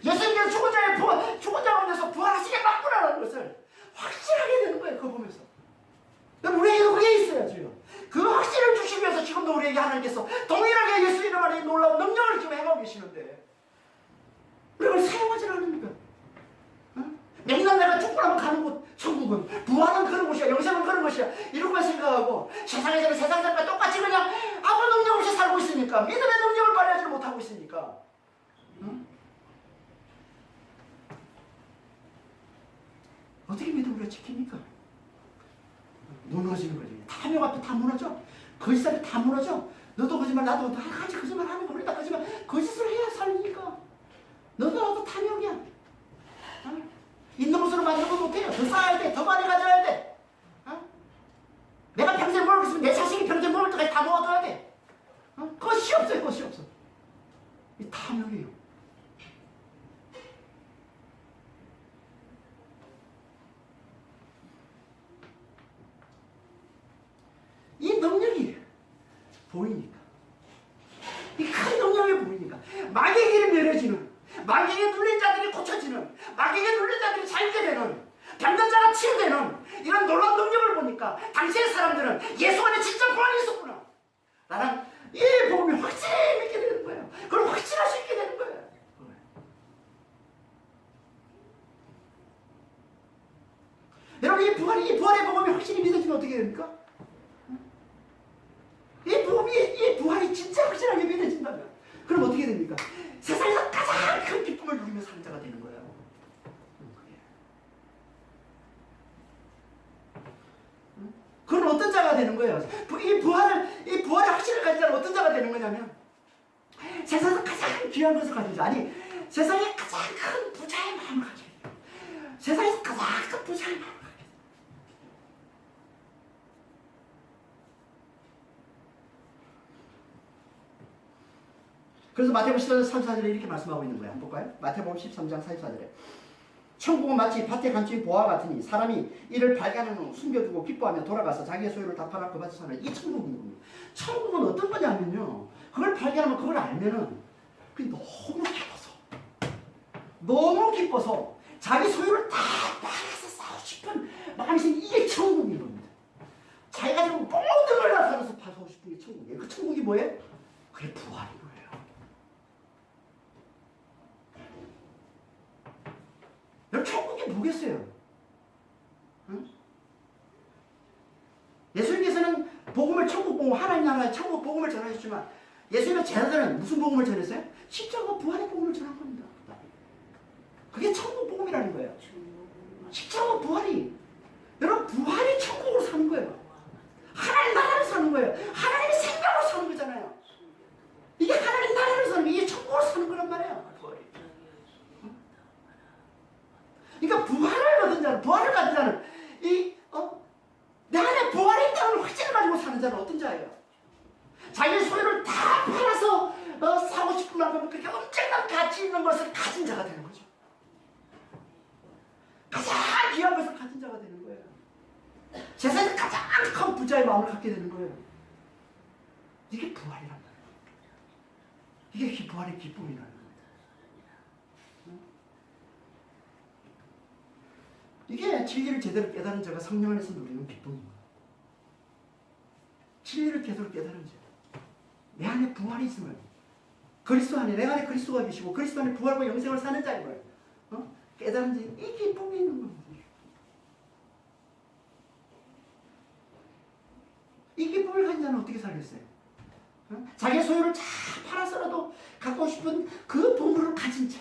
Speaker 1: 예수님께서 죽은 자 가운데서 부활하시게 맞구나라는 것을 확실하게 되는 거예요. 그거 보면서. 우리에게도 그게 있어야죠. 그 확신을 주시기 위해서 지금도 우리에게 하나님께서 동일하게 예수 이름 안에 놀라운 능력을 지금 행하고 계시는데 우리가 그걸 사용하지 않습니까? 맨날 내가 죽고 나면 가는 곳 천국은 부활은 그런 곳이야. 영생은 그런 것이야. 이런만 생각하고 세상에서는 세상 사람과 똑같이 그냥 아무 능력 없이 살고 있으니까 믿음의 능력을 발휘하지 못하고 있으니까 어떻게 믿음 우리가 지킵니까? 무너지는 거지. 탐욕 앞에 다 무너져. 거짓 앞에 다 무너져. 너도 거짓말 나도 같이 거짓말 하는 거 우리 다 거짓말 거짓을 해야 살리니까. 너도 나도 탐욕이야. 있는 것으로 만든 거 못해요. 더 쌓아야 돼. 더 많이 가져야 돼. 내가 평생 먹을 수 있으면 내 자식이 평생 먹을 때까지 다 모아둬야 돼. 것이 없어요. 것이 없어. 이 탐욕이에요. 이 능력이 보이니까. 이 큰 능력이 보이니까. 마귀의 길이 멸해지는, 마귀에 눌린 자들이 고쳐지는, 마귀에 눌린 자들이 자유게 되는, 병든 자가 치유되는 이런 놀라운 능력을 보니까 당시의 사람들은 예수 안에 진짜 부활이 있었구나. 나는 이 복음이 확실히 믿게 되는 거예요. 그걸 확신할 수 있게 되는 거예요. 여러분 이 부활의 복음이 확실히 믿어지면 어떻게 됩니까? 이 부활이 진짜 확실하게 믿어진다면 그럼 어떻게 됩니까? 세상에서 가장 큰 기쁨을 누리며 사는 자가 되는 거예요. 그건 어떤 자가 되는 거예요? 이 부활의 확신을 가진 자는 어떤 자가 되는 거냐면 세상에서 가장 귀한 것을 가진 자, 아니 세상에 가장 큰 부자의 마음을 가지게 돼요. 세상에서 가장 큰 부자의 마음을 가지게 돼요. 그래서 마태복음 13장 34절에 이렇게 말씀하고 있는 거예요. 한번 볼까요? 마태복음 13장 34절에 천국은 마치 밭에 감춘 보화 같으니 사람이 이를 발견한 후 숨겨두고 기뻐하며 돌아가서 자기의 소유를 다 팔아 그 밭에 사는 이 천국인 겁니다. 천국은 어떤 거냐면요. 그걸 발견하면 그걸 알면은 그게 너무 기뻐서 자기 소유를 다 팔아서 싸고 싶은 마음이 생긴 이게 천국인 겁니다. 자기가 지금 모든 걸 다 팔아서 사고 싶은 게 천국이에요. 그 천국이 뭐예요? 그게 부활인 거예요. 여러분 천국이 뭐겠어요? 응? 예수님께서는 복음을 천국 복음 하나님 나라의 천국 복음을 전하셨지만 예수님의 제자들은 무슨 복음을 전했어요? 십자가 부활의 복음을 전한 겁니다. 그게 천국 복음이라는 거예요. 십자가 부활이 여러분 부활이 천국으로 사는 거예요. 하나님 나라로 사는 거예요. 하나님의 생명으로 사는 거잖아요. 이게 하나님 나라로 사는 거예요. 이게 천국으로 사는 거란 말이에요. 그러니까 부활을 얻은 자는, 부활을 가진 자는 내 안에 부활이 있다는 확신을 가지고 사는 자는 어떤 자예요? 자기의 소유를 다 팔아서 사고 싶은 만큼 그렇게 엄청난 가치 있는 것을 가진 자가 되는 거죠. 가장 귀한 것을 가진 자가 되는 거예요. 세상에서 가장 큰 부자의 마음을 갖게 되는 거예요. 이게 부활이란 말이에요. 이게 부활의 기쁨이라는 거예요. 이게 진리를 제대로 깨달은 자가 성령 안에서 누리는 기쁨입니다. 진리를 제대로 깨달은 자. 내 안에 부활이 있음을, 그리스도 안에, 내 안에 그리스도가 계시고 그리스도 안에 부활과 영생을 사는 자임을 깨달은 자, 이 기쁨이 있는 겁니다. 이 기쁨을 가진 자는 어떻게 살겠어요? 자기의 소유를 다 팔아서라도 갖고 싶은 그 보물을 가진 자.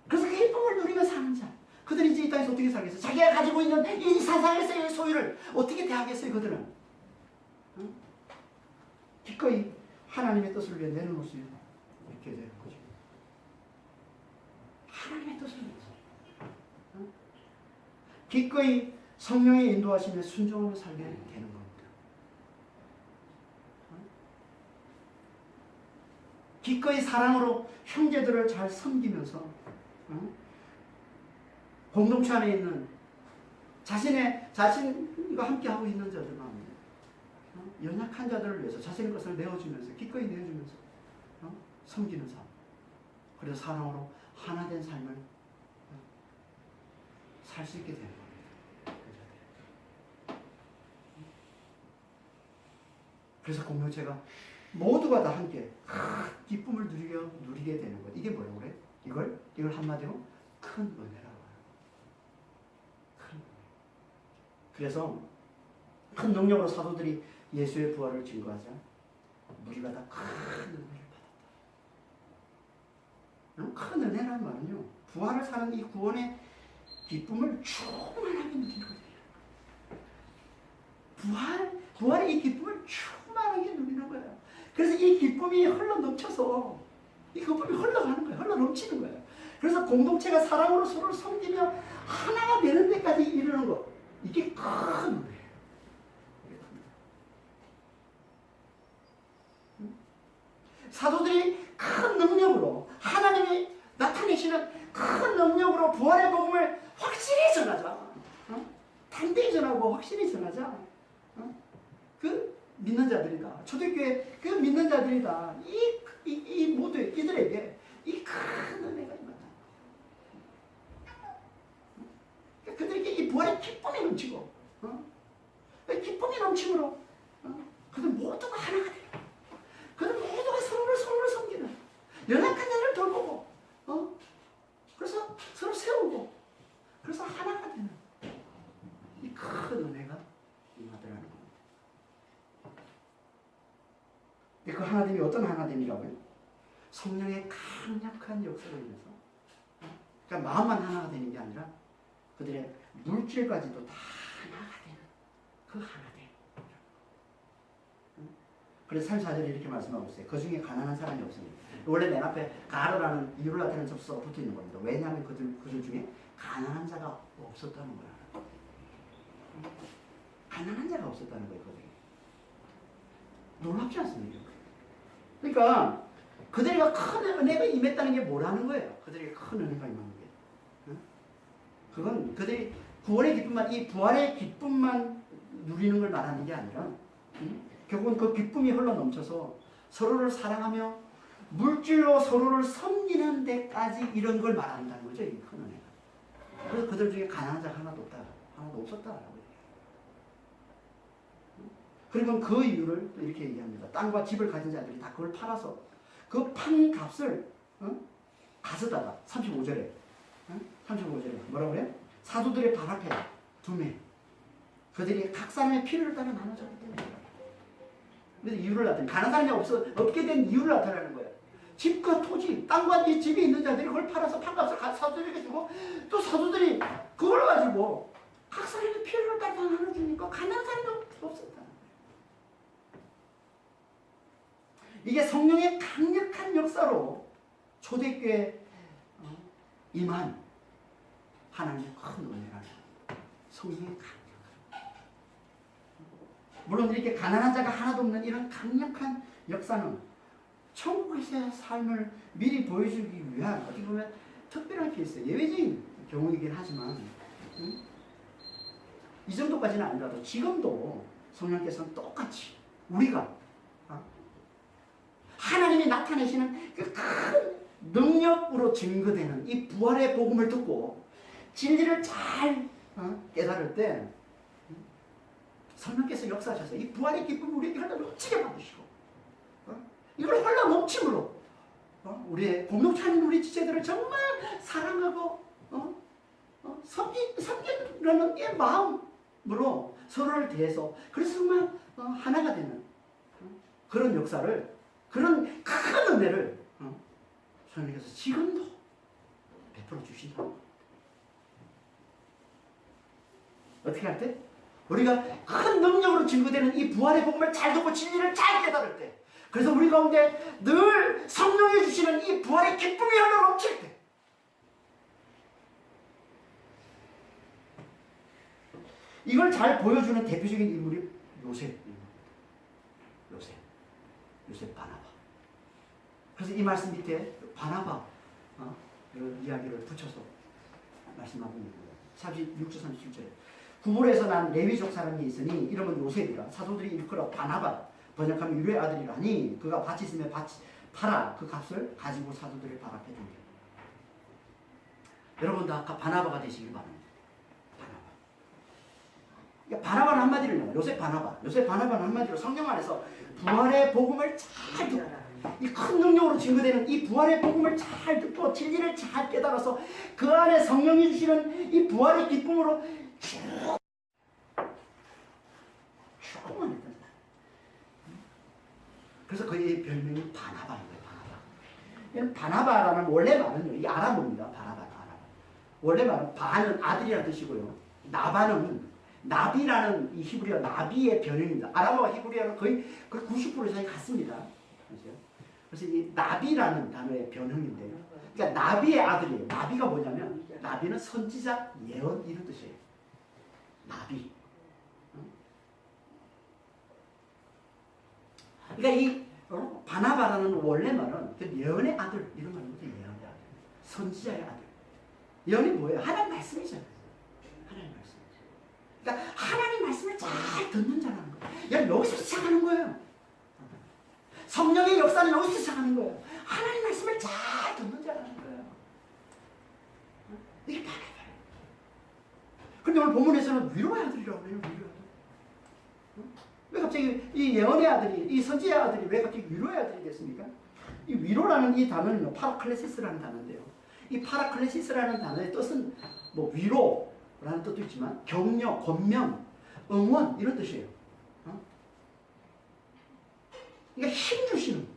Speaker 1: 그래서 그 기쁨을 누리며 사는 자. 그들이 이제 이 땅에서 어떻게 살겠어요? 자기가 가지고 있는 이 세상에서의 소유를 어떻게 대하겠어요, 그들은? 기꺼이 하나님의 뜻을 위해 내놓을 수 있게 되는 거죠. 하나님의 뜻을 위해서 기꺼이 성령의 인도하심에 순종하며 살게 되는 겁니다. 기꺼이 사랑으로 형제들을 잘 섬기면서 공동체 안에 있는 자신과 함께 하고 있는 자들 마음에 연약한 자들을 위해서 자신의 것을 내어주면서 기꺼이 내어주면서 섬기는 삶. 그래서 사랑으로 하나 된 삶을 살 수 있게 되는 겁니다. 그래서 공동체가 모두가 다 함께 기쁨을 누리게 되는 것. 이게 뭐라고 그래? 이걸 한마디로 큰 은혜라고 해요. 큰 은혜. 그래서 큰 능력으로 사도들이 예수의 부활을 증거하자 우리가 다 큰 은혜를 받았다. 큰 은혜란 말은요, 부활을 사는 이 구원의 기쁨을 충만하게 누리는 거예요. 부활의 이 기쁨을 충만하게 누리는 거예요. 그래서 이 기쁨이 흘러 넘쳐서 이 기쁨이 흘러가는 거예요. 흘러 넘치는 거예요. 그래서 공동체가 사랑으로 서로를 섬기며 하나가 되는 데까지 이르는 것. 이게 큰 은혜예요. 사도들이 큰 능력으로 하나님이 나타내시는 큰 능력으로 부활의 복음을 확실히 전하자. 담대히 전하고 확실히 전하자. 그 믿는 자들이다. 초대교회 그 믿는 자들이다. 이 모두 이들에게 이 큰 은혜가 임한다. 그들에게 이 부활의 기쁨이 넘치고, 기쁨이 넘침으로 그들 모두가 하나가 돼요. 그들 모두가 서로를 섬기는, 연약한 자를 돌보고, 그래서 서로 세우고, 그래서 하나가 되는 이 큰 은혜가 임하더라는 겁니다. 그 하나됨이 어떤 하나됨이라고요? 성령의 강력한 역사로 인해서, 그러니까 마음만 하나가 되는 게 아니라 그들의 물질까지도 다 하나가 되는 그 하나됨. 그래서 34절에 이렇게 말씀하고 있어요. 그 중에 가난한 사람이 없습니다. 원래 맨 앞에 가로라는 이유를 나타내는 접수가 붙어 있는 겁니다. 왜냐하면 그들 중에 가난한 자가 없었다는 거야. 가난한 자가 없었다는 거예요. 그들이. 놀랍지 않습니까? 그러니까 그들에게 큰 은혜가 임했다는 게 뭐라는 거예요? 그들에게 큰 은혜가 임하는 게. 그건 그들이 구원의 기쁨만, 이 부활의 기쁨만 누리는 걸 말하는 게 아니라 결국은 그 기쁨이 흘러 넘쳐서 서로를 사랑하며 물질로 서로를 섬기는 데까지 이런 걸 말한다는 거죠. 이 큰 은혜가. 그래서 그들 중에 가난한 자가 하나도 없다. 하나도 없었다라고. 그리고 그 이유를 또 이렇게 얘기합니다. 땅과 집을 가진 자들이 다 그걸 팔아서 그 판 값을 가져다가 35절에 35절에 뭐라고 그래요? 사도들의 발 앞에 두매 그들이 각 사람의 필요를 따라 나눠줬기 때문에. 그래서 이유를 나타내. 가난한 사람이 없게 된 이유를 나타내는 거예요. 집과 토지, 땅과 이 집에 있는 자들이 그걸 팔아서 판값을 사도들에게 주고 또 사도들이 그걸 가지고 각 사람의 필요를 따라 나눠주니까 가난한 사람이 없었다. 이게 성령의 강력한 역사로 초대교회에 임한 하나님의 큰 은혜라는 성령의 강력한. 물론 이렇게 가난한 자가 하나도 없는 이런 강력한 역사는 천국에서의 삶을 미리 보여주기 위한 어떻게 보면 특별한 케이스, 예외적인 경우이긴 하지만 이 정도까지는 아니라도 지금도 성령께서는 똑같이 우리가 하나님이 나타내시는 그 큰 능력으로 증거되는 이 부활의 복음을 듣고 진리를 잘 깨달을 때 성령께서 역사하셔서 이 부활의 기쁨을 우리에게 흘러 넘치게 만드시고 이걸 흘러 넘침으로 우리의 공동체 안에 우리 지체들을 정말 사랑하고 섬기려는 이 마음으로 서로를 대해서 그래서 정말 하나가 되는 그런 역사를, 그런 큰 은혜를 성령께서 지금도 베풀어 주신다. 어떻게 할 때? 우리가 큰 능력으로 증거되는 이 부활의 복음을 잘 듣고 진리를 잘 깨달을 때, 그래서 우리 가운데 늘 성령이 주시는 이 부활의 기쁨이 흘러 넘칠 때, 이걸 잘 보여주는 대표적인 인물이 요셉 바나바. 그래서 이 말씀 밑에 바나바 이런 이야기를 붙여서 말씀하고 있는 거예요. 36절 37절에 구불에서 난 레위족 사람이 있으니 이름은 요셉이라 사도들이 일컬어 바나바 번역하면 유래 아들이라니 그가 밭이 있으면 팔아 그 값을 가지고 사도들을 발 앞에 둔다. 여러분 다 바나바가 되시길 바랍니다. 바나바는 한마디로 요셉 바나바는 한마디로 성령 안에서 부활의 복음을 잘 듣고 이 큰 능력으로 증거되는 이 부활의 복음을 잘 듣고 진리를 잘 깨달아서 그 안에 성령이 주시는 이 부활의 기쁨으로 쭉만 했던 사람. 그래서 그의 별명이 바나바인 거예요. 바나바라는 원래 말은 이 아람어입니다. 바나바. 원래 말은 바는 아들이라는 뜻이고요. 나바는 나비라는 이 히브리어 나비의 변형입니다. 아람어와 히브리어는 거의 90% 이상이 같습니다. 그래서 이 나비라는 단어의 변형인데요. 그러니까 나비의 아들이에요. 나비가 뭐냐면 나비는 선지자, 예언 이런 뜻이에요. 나비. 그러니까 이 바나바라는 원래 말은 예언의 아들 이런 말입니다. 예언의 아들, 선지자의 아들. 예언이 뭐예요? 하나님 말씀이잖아요. 하나님 말씀. 그러니까 하나님 말씀을 잘 듣는 자라는 거예요. 여기서 시작하는 거예요. 성령의 역사는 여기서 시작하는 거예요. 하나님 말씀을 잘 듣는 자라는 거예요. 이게 바나바예요. 그런데 오늘 본문에서는 위로의 아들이라고 해요. 위로의 아들. 왜 갑자기 이 예언의 아들이, 이 선지의 아들이 왜 갑자기 위로의 아들이 됐습니까? 이 위로라는 이 단어는요, 파라클레시스라는 단어인데요. 이 파라클레시스라는 단어의 뜻은 뭐 위로라는 뜻도 있지만 격려, 권면, 응원 이런 뜻이에요. 그러니까 힘 주시는,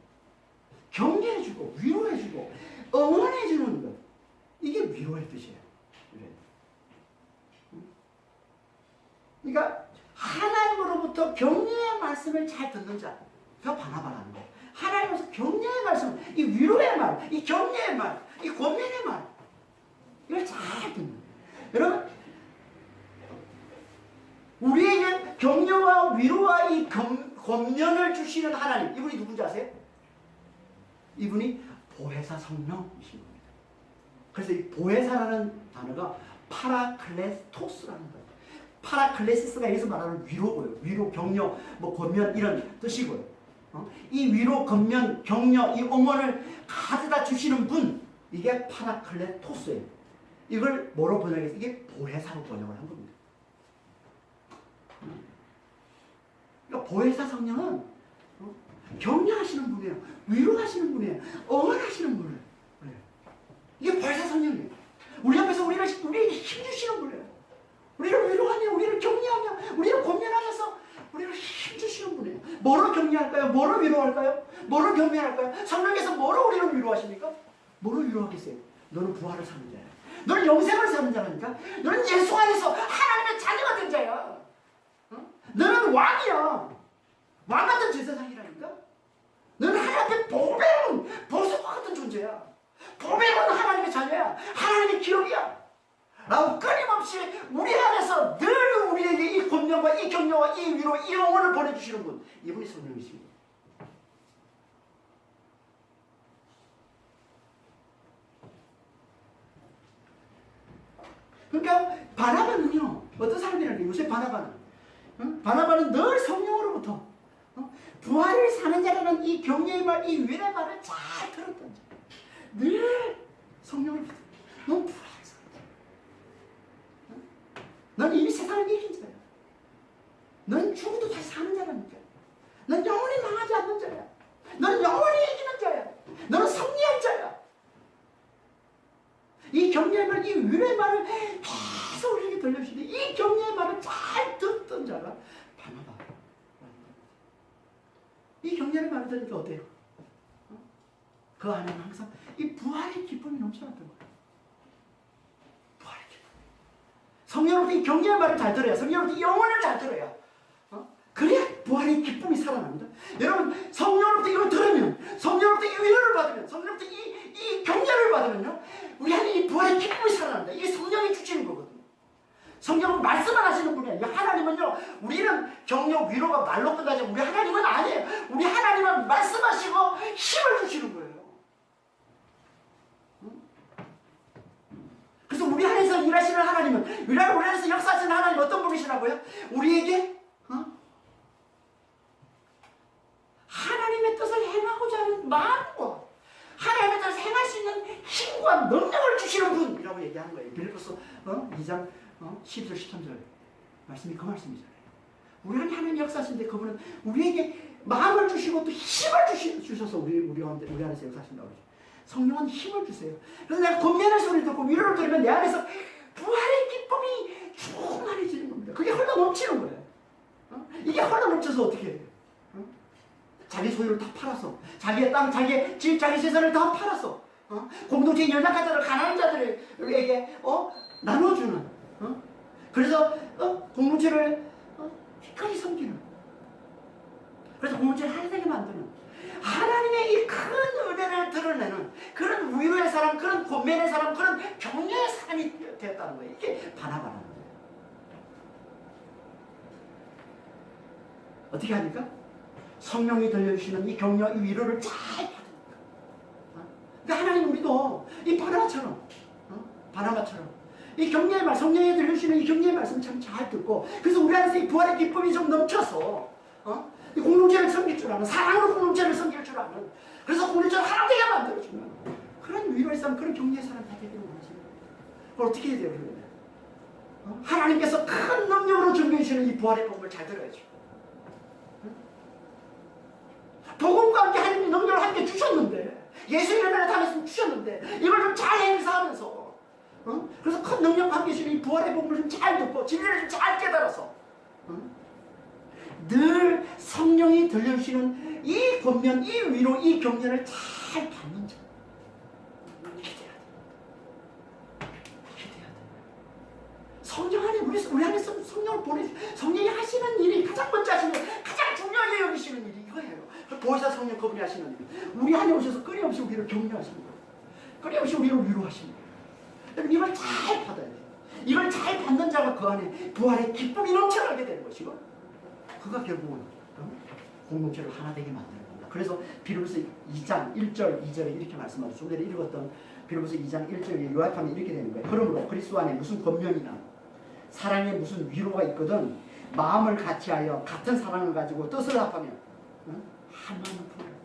Speaker 1: 격려해주고 위로해주고 응원해주는 것, 이게 위로의 뜻이에요. 그러니까 하나님으로부터 격려의 말씀을 잘 듣는 자가 바나바라는 거예요. 하나님으로부터 격려의 말씀, 이 위로의 말, 이 격려의 말, 이 권면의 말, 이걸 잘 듣는 거예요. 여러분, 우리에게 격려와 위로와 이 권면을 주시는 하나님, 이분이 누군지 아세요? 이분이 보혜사 성령이신 겁니다. 그래서 이 보혜사라는 단어가 파라클레토스라는 거예요. 파라클레시스가 여기서 말하는 위로고요. 위로, 격려, 뭐 권면 이런 뜻이고요. 이 위로, 권면, 격려, 이 응원을 가져다 주시는 분, 이게 파라클레토스예요. 이걸 뭐로 번역해서 이게 보혜사로 번역을 한 겁니다. 그러니까 보혜사 성령은 격려하시는 분이에요. 위로하시는 분이에요. 응원하시는 분이에요. 이게 보혜사 성령이에요. 우리 앞에서 우리에게 힘주시는 분이에요. 우리를 위로하며, 우리를 격려하며, 우리를 권면하면서 우리를 힘주시는 분이에요. 뭐로 격려할까요? 뭐로 위로할까요? 뭐로 격려할까요? 성령께서 뭐로 우리를 위로하십니까? 뭐로 위로하겠어요? 너는 부활을 사는 자야. 너는 영생을 사는 자라니까. 너는 예수 안에서 하나님의 자녀가 된 자야. 너는 왕이야. 왕 같은 제사장이라니까. 너는 하나님 앞에 보배로운 보석과 같은 존재야. 보배로운 하나님의 자녀야. 하나님의 기업이야. 라고 끊임없이 우리 안에서 늘 우리에게 이 권면과 이 격려와 이 위로, 이 응원을 보내주시는 분, 이분이 성령이십니다. 그러니까 바나바는요, 어떤 사람이라는 게 요새 바나바는 늘 성령으로부터 부활을 사는 자라는 이 격려의 말, 이 위로의 말을 잘 들었던 자. 늘 성령으로부터 넌 부활을 사는 자. 넌 이미 세상을 이긴 자야. 넌 죽어도 다시 사는 자라니까. 넌 영원히 망하지 않는 자야. 넌 영원히 이기는 자야. 너는 승리한 자야. 이 격려의 말, 이 위로의 말을 계속 우리에게 들려주시는데 이 격려의 말을 잘 듣던 자가 바나바. 이 격려의 말을 들으니까 어때요? 그 안에는 항상 이 부활의 기쁨이 넘쳐났던 거예요. 부활의 기쁨. 성령으로부터 이 격려의 말을 잘 들어야, 성령으로부터 이 영혼을 잘 들어야, 그래야 부활의 기쁨이 살아납니다. 여러분, 성령으로부터 이걸 들으면, 성령으로부터 이 위로를 받으면, 성령으로부터 이 격려를 받으면요, 우리 안에 이 부활의 기쁨이 살아납니다. 이게 성령이 주시는 거거든요. 성령은 말씀만 하시는 분이 아니에요. 하나님은요, 우리는 격려, 위로가 말로 끝나지, 우리 하나님은 아니에요. 우리 하나님은 말씀하시고 힘을 주시는 거예요. 그래서 우리 안에서 일하시는 하나님은, 우리 안에서 역사하시는 하나님 어떤 분이시라고요? 우리에게 하나님의 뜻을 행하고자 하는 마음과 하나님의 뜻을 행할 수 있는 힘과 능력을 주시는 분이라고 얘기하는 거예요. 빌립보서 2장 12절 13절 말씀이 그 말씀이잖아요. 우리 안에 하나님 역사하시는데 그분은 우리에게 마음을 주시고 또 힘을 주셔서 우리 안에서 역사하신다고 그러죠. 성령은 힘을 주세요. 그래서 내가 권면의 소리를 듣고 위로를 들으면 내 안에서 부활의 기쁨이 충만해지는 겁니다. 그게 흘러 넘치는 거예요. 이게 흘러 넘쳐서 어떻게 해요? 자기 소유를 다 팔아서, 자기의 땅, 자기의 집, 자기 재산을 다 팔아서 공동체의 연약한 자들, 가난한 자들에게 나눠주는, 그래서 공동체를 기꺼이 섬기는, 그래서 공동체를 하나되게 만드는, 하나님의 이 큰 은혜를 드러내는 그런 위로의 사람, 그런 권면의 사람, 그런 격려의 사람이 되었다는 거예요. 이게 바나바라는 거예요. 어떻게 합니까? 성령이 들려주시는 이 격려, 이 위로를 잘 받으니까. 그러니까 하나님 우리도 이 바나바처럼 이 격려의 말, 성령이 들려주시는 이 격려의 말씀 참 잘 듣고, 그래서 우리 안에서 이 부활의 기쁨이 좀 넘쳐서 이 공동체를 섬길 줄 아는, 사랑으로 공동체를 섬길 줄 아는, 그래서 공동체를 하나되게 만들어주는 그런 위로의 사람, 그런 격려의 사람 다 되기를 원하시는 거예요. 그걸 어떻게 해야 돼요? 그러면 하나님께서 큰 능력으로 준비해주시는 이 부활의 복음을 잘 들어야죠. 복음과 함께 하나님이 능력을 함께 주셨는데, 예수 이름으로 다니시면 주셨는데, 이걸 좀 잘 행사하면서, 그래서 큰 능력과 함께 주시는 이 부활의 복음을 좀 잘 듣고 진리를 좀 잘 깨달아서 늘 성령이 들려주시는 이 권면, 이 위로, 이 격려를 잘 받는 자, 이렇게 돼야 돼. 이렇게 돼야 돼. 성령 안에 우리 안에서 성령을 보내주, 성령이 하시는 일이 가장 먼저 하시는, 가장 중요하게 여기시는 일이 이거예요. 보혜사 성령 그분이 하시는 일. 우리 안에 오셔서 끊임없이 우리를 격려하시는 거예요. 끊임없이 우리를 위로하시는 거예요. 여러분, 이걸 잘 받아야 돼요. 이걸 잘 받는 자가 그 안에 부활의 기쁨이 넘쳐나게 되는 것이고, 그가 결국은 공동체를 하나 되게 만드는 겁니다. 그래서 빌립보서 2장 1절 2절에 이렇게 말씀하셨죠. 오늘 읽었던 빌립보서 2장 1절에 요약하면 이렇게 되는 거예요. 그러므로 그리스도 안에 무슨 권면이나 사랑에 무슨 위로가 있거든 마음을 같이하여 같은 사랑을 가지고 뜻을 합하며 한 마음을 품어요.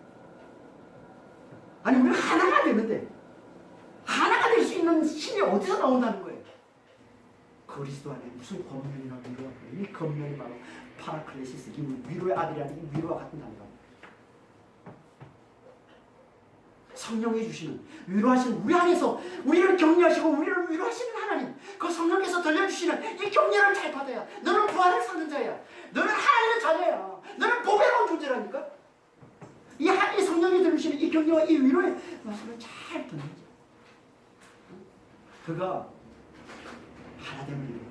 Speaker 1: 아니, 우리가 하나가 되는데 하나가 될 수 있는 힘이 어디서 나온다는 거예요? 그리스도 안에 무슨 권면이나 위로가 있거든. 이 권면이 바로 파라클레시스, 위로의 아들이라는 이 위로와 같은 단어입니다. 성령이 주시는, 위로하시는, 우리 안에서 우리를 격려하시고 우리를 위로하시는 하나님, 그 성령께서 들려주시는 이 격려를 잘 받아야 너는 부활을 사는 자야. 너는 하나님의 자녀야. 너는 보배로운 존재라니까. 이 성령이 들려주시는 이 격려와 이 위로의 말씀을 잘 듣는 자, 그가 하나됨을 이루는,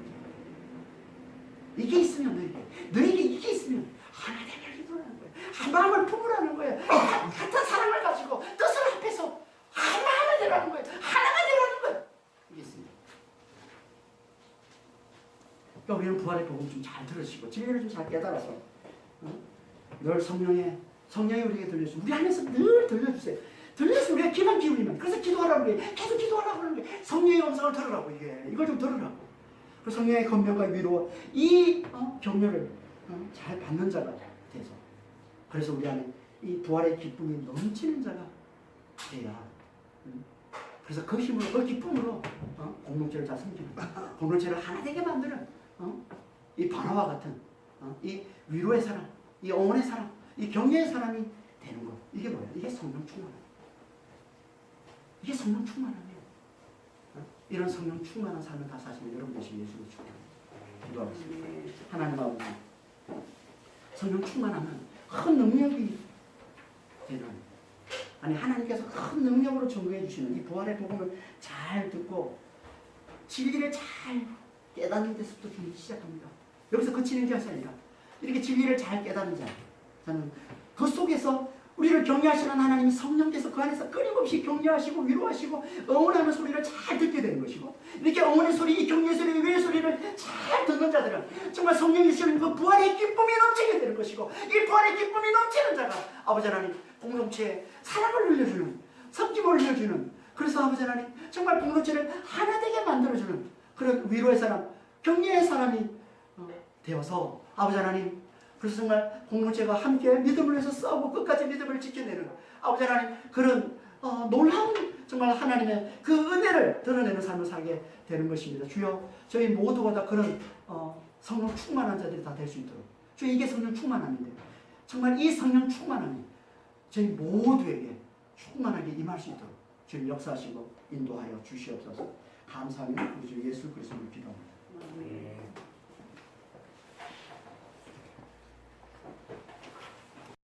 Speaker 1: 이게 있으면 너에게 이게 있으면 하나됨을 이루라는 거예요. 한 마음을 품으라는 거예요. 같은 사랑을 가지고 뜻을 합해서 하나가 되라는 거예요. 하나가 되라는 거예요. 이게 있습니다. 그러니까 우리는 부활의 복음 좀 잘 들으시고 진리를 좀 잘 깨달아서 늘 성령이 우리에게 들려주시고 우리 안에서 늘 들려주세요. 들려서 우리가 귀만 기울이면, 그래서 기도하라고 그래. 계속 기도하라고 그러는 게 성령의 음성을 들으라고. 이걸 좀 들으라고. 그 성령의 권면과 위로, 이 격려를 잘 받는 자가 돼서, 그래서 우리 안에 이 부활의 기쁨이 넘치는 자가 돼야, 그래서 그 힘으로, 그 기쁨으로 공동체를 잘 섬기는, 공동체를 하나 되게 만드는 이 바나와 같은 이 위로의 사람, 이 응원의 사람, 이 격려의 사람이 되는 것. 이게 뭐야? 이게 성령 충만함. 이게 성령 충만함이에요. 이런 성령 충만한 삶을 다 사시면 여러분 되시기 예수를 축복합니다. 기도하겠습니다. 하나님 아버지, 성령 충만하면 큰 능력이 되는, 아니 하나님께서 큰 능력으로 전개해 주시는 이 부활의 복음을 잘 듣고 진리를 잘 깨닫는 데서부터 주님이 시작합니다. 여기서 그치는 것이 아니라 이렇게 진리를 잘 깨닫는 자, 저는 그 속에서 우리를 격려하시는 하나님이 성령께서 그 안에서 끊임없이 격려하시고 위로하시고 응원하는 소리를 잘 듣게 되는 것이고, 이렇게 응원의 소리, 이 격려의 소리, 위로의 소리를 잘 듣는 자들은 정말 성령이 주시는 그 부활의 기쁨이 넘치게 되는 것이고, 이 부활의 기쁨이 넘치는 자가 아버지 하나님 공동체에 사랑을 흘려주는, 섬김을 흘려주는, 그래서 아버지 하나님 정말 공동체를 하나 되게 만들어주는 그런 위로의 사람, 격려의 사람이 되어서 아버지 하나님, 그래서 정말 공동체가 함께 믿음을 위해서 싸우고 끝까지 믿음을 지켜내는 아버지 하나님, 그런 놀라운 정말 하나님의 그 은혜를 드러내는 삶을 살게 되는 것입니다. 주여, 저희 모두가 다 그런 성령 충만한 자들이 다 될 수 있도록, 주여, 이게 성령 충만함인데 정말 이 성령 충만함이 저희 모두에게 충만하게 임할 수 있도록 주님 역사하시고 인도하여 주시옵소서. 감사하며 우리 주 예수 그리스도를 기도합니다.